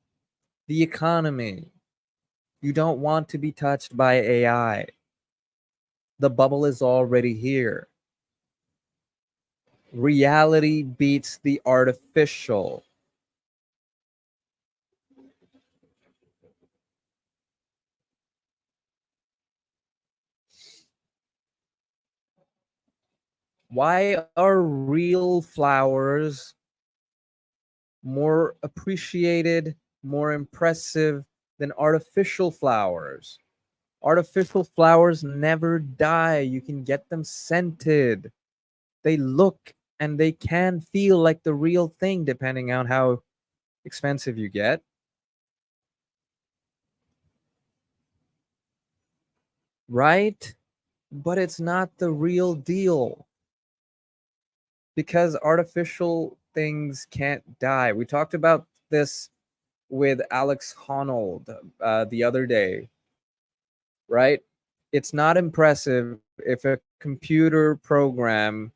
the economy. You don't want to be touched by AI. The bubble is already here. Reality beats the artificial. Why are real flowers more appreciated, more impressive than artificial flowers? Artificial flowers never die. You can get them scented. They look and they can feel like the real thing depending on how expensive you get, right? But it's not the real deal because artificial things can't die. We talked about this with Alex Honnold the other day, right? It's not impressive if a computer program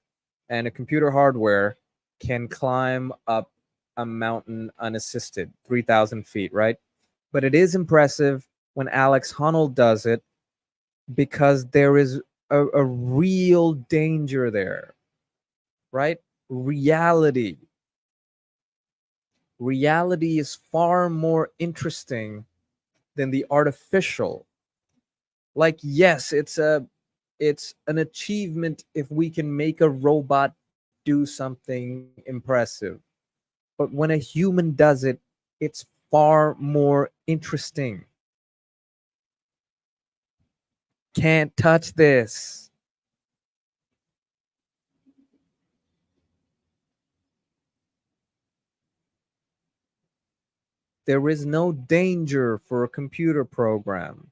and a computer hardware can climb up a mountain unassisted, 3,000 feet, right? But it is impressive when Alex Honnold does it because there is a real danger there, right? Reality. Reality is far more interesting than the artificial. Like, yes, it's an achievement if we can make a robot do something impressive. But when a human does it, it's far more interesting. Can't touch this. There is no danger for a computer program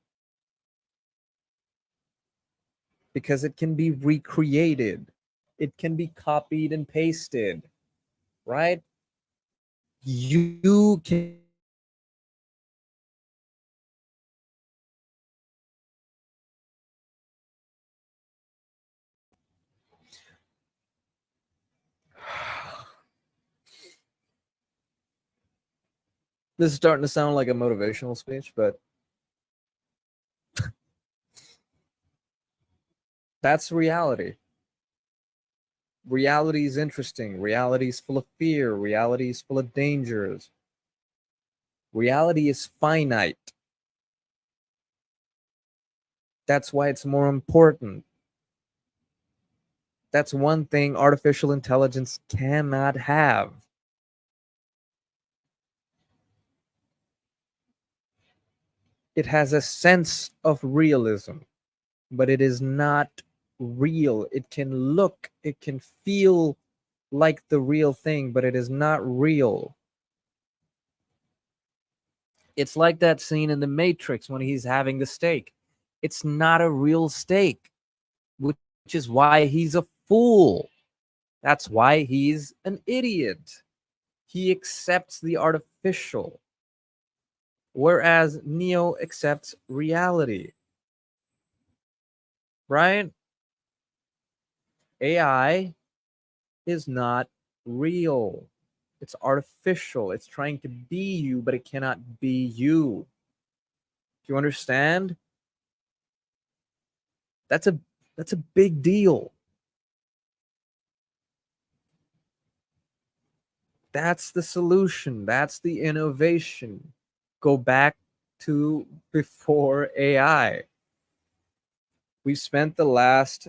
because it can be recreated. It can be copied and pasted, right? You can this is starting to sound like a motivational speech, but that's reality. Reality is interesting. Reality is full of fear. Reality is full of dangers. Reality is finite. That's why it's more important. That's one thing artificial intelligence cannot have. It has a sense of realism, but it is not real. It can look, it can feel like the real thing, but it is not real. It's like that scene in The Matrix when he's having the steak. It's not a real steak, which is why he's a fool. That's why he's an idiot. He accepts the artificial, whereas Neo accepts reality, right? AI is not real. It's artificial. It's trying to be you, but it cannot be you. Do you understand? That's a that's a big deal. That's the solution. That's the innovation. Go back to before AI. We spent the last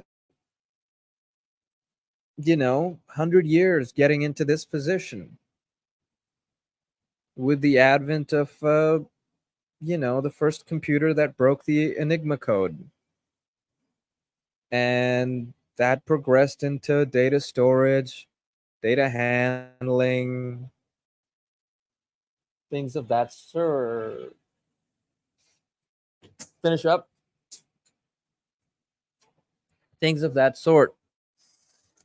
100 years getting into this position with the advent of, the first computer that broke the Enigma code. And that progressed into data storage, data handling, things of that sort. Finish up. Things of that sort.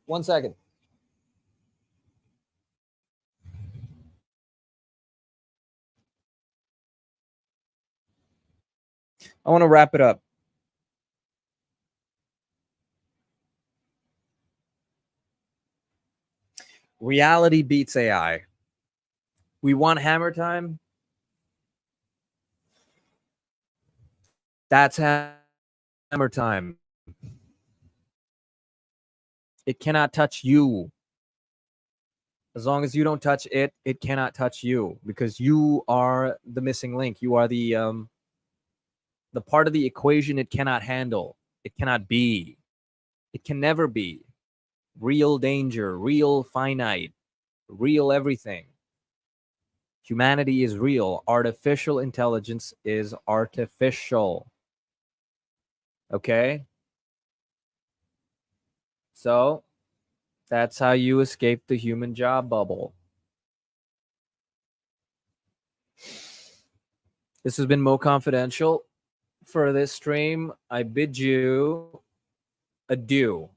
1 second. I want to wrap it up. Reality beats AI. We want hammer time. That's hammer time. It cannot touch you. As long as you don't touch it, it cannot touch you because you are the missing link. You are the part of the equation it cannot handle. It cannot be. It can never be. Real danger, real finite, real everything. Humanity is real. Artificial intelligence is artificial. Okay? So that's how you escape the human job bubble. This has been Mo Confidential. For this stream, I bid you adieu.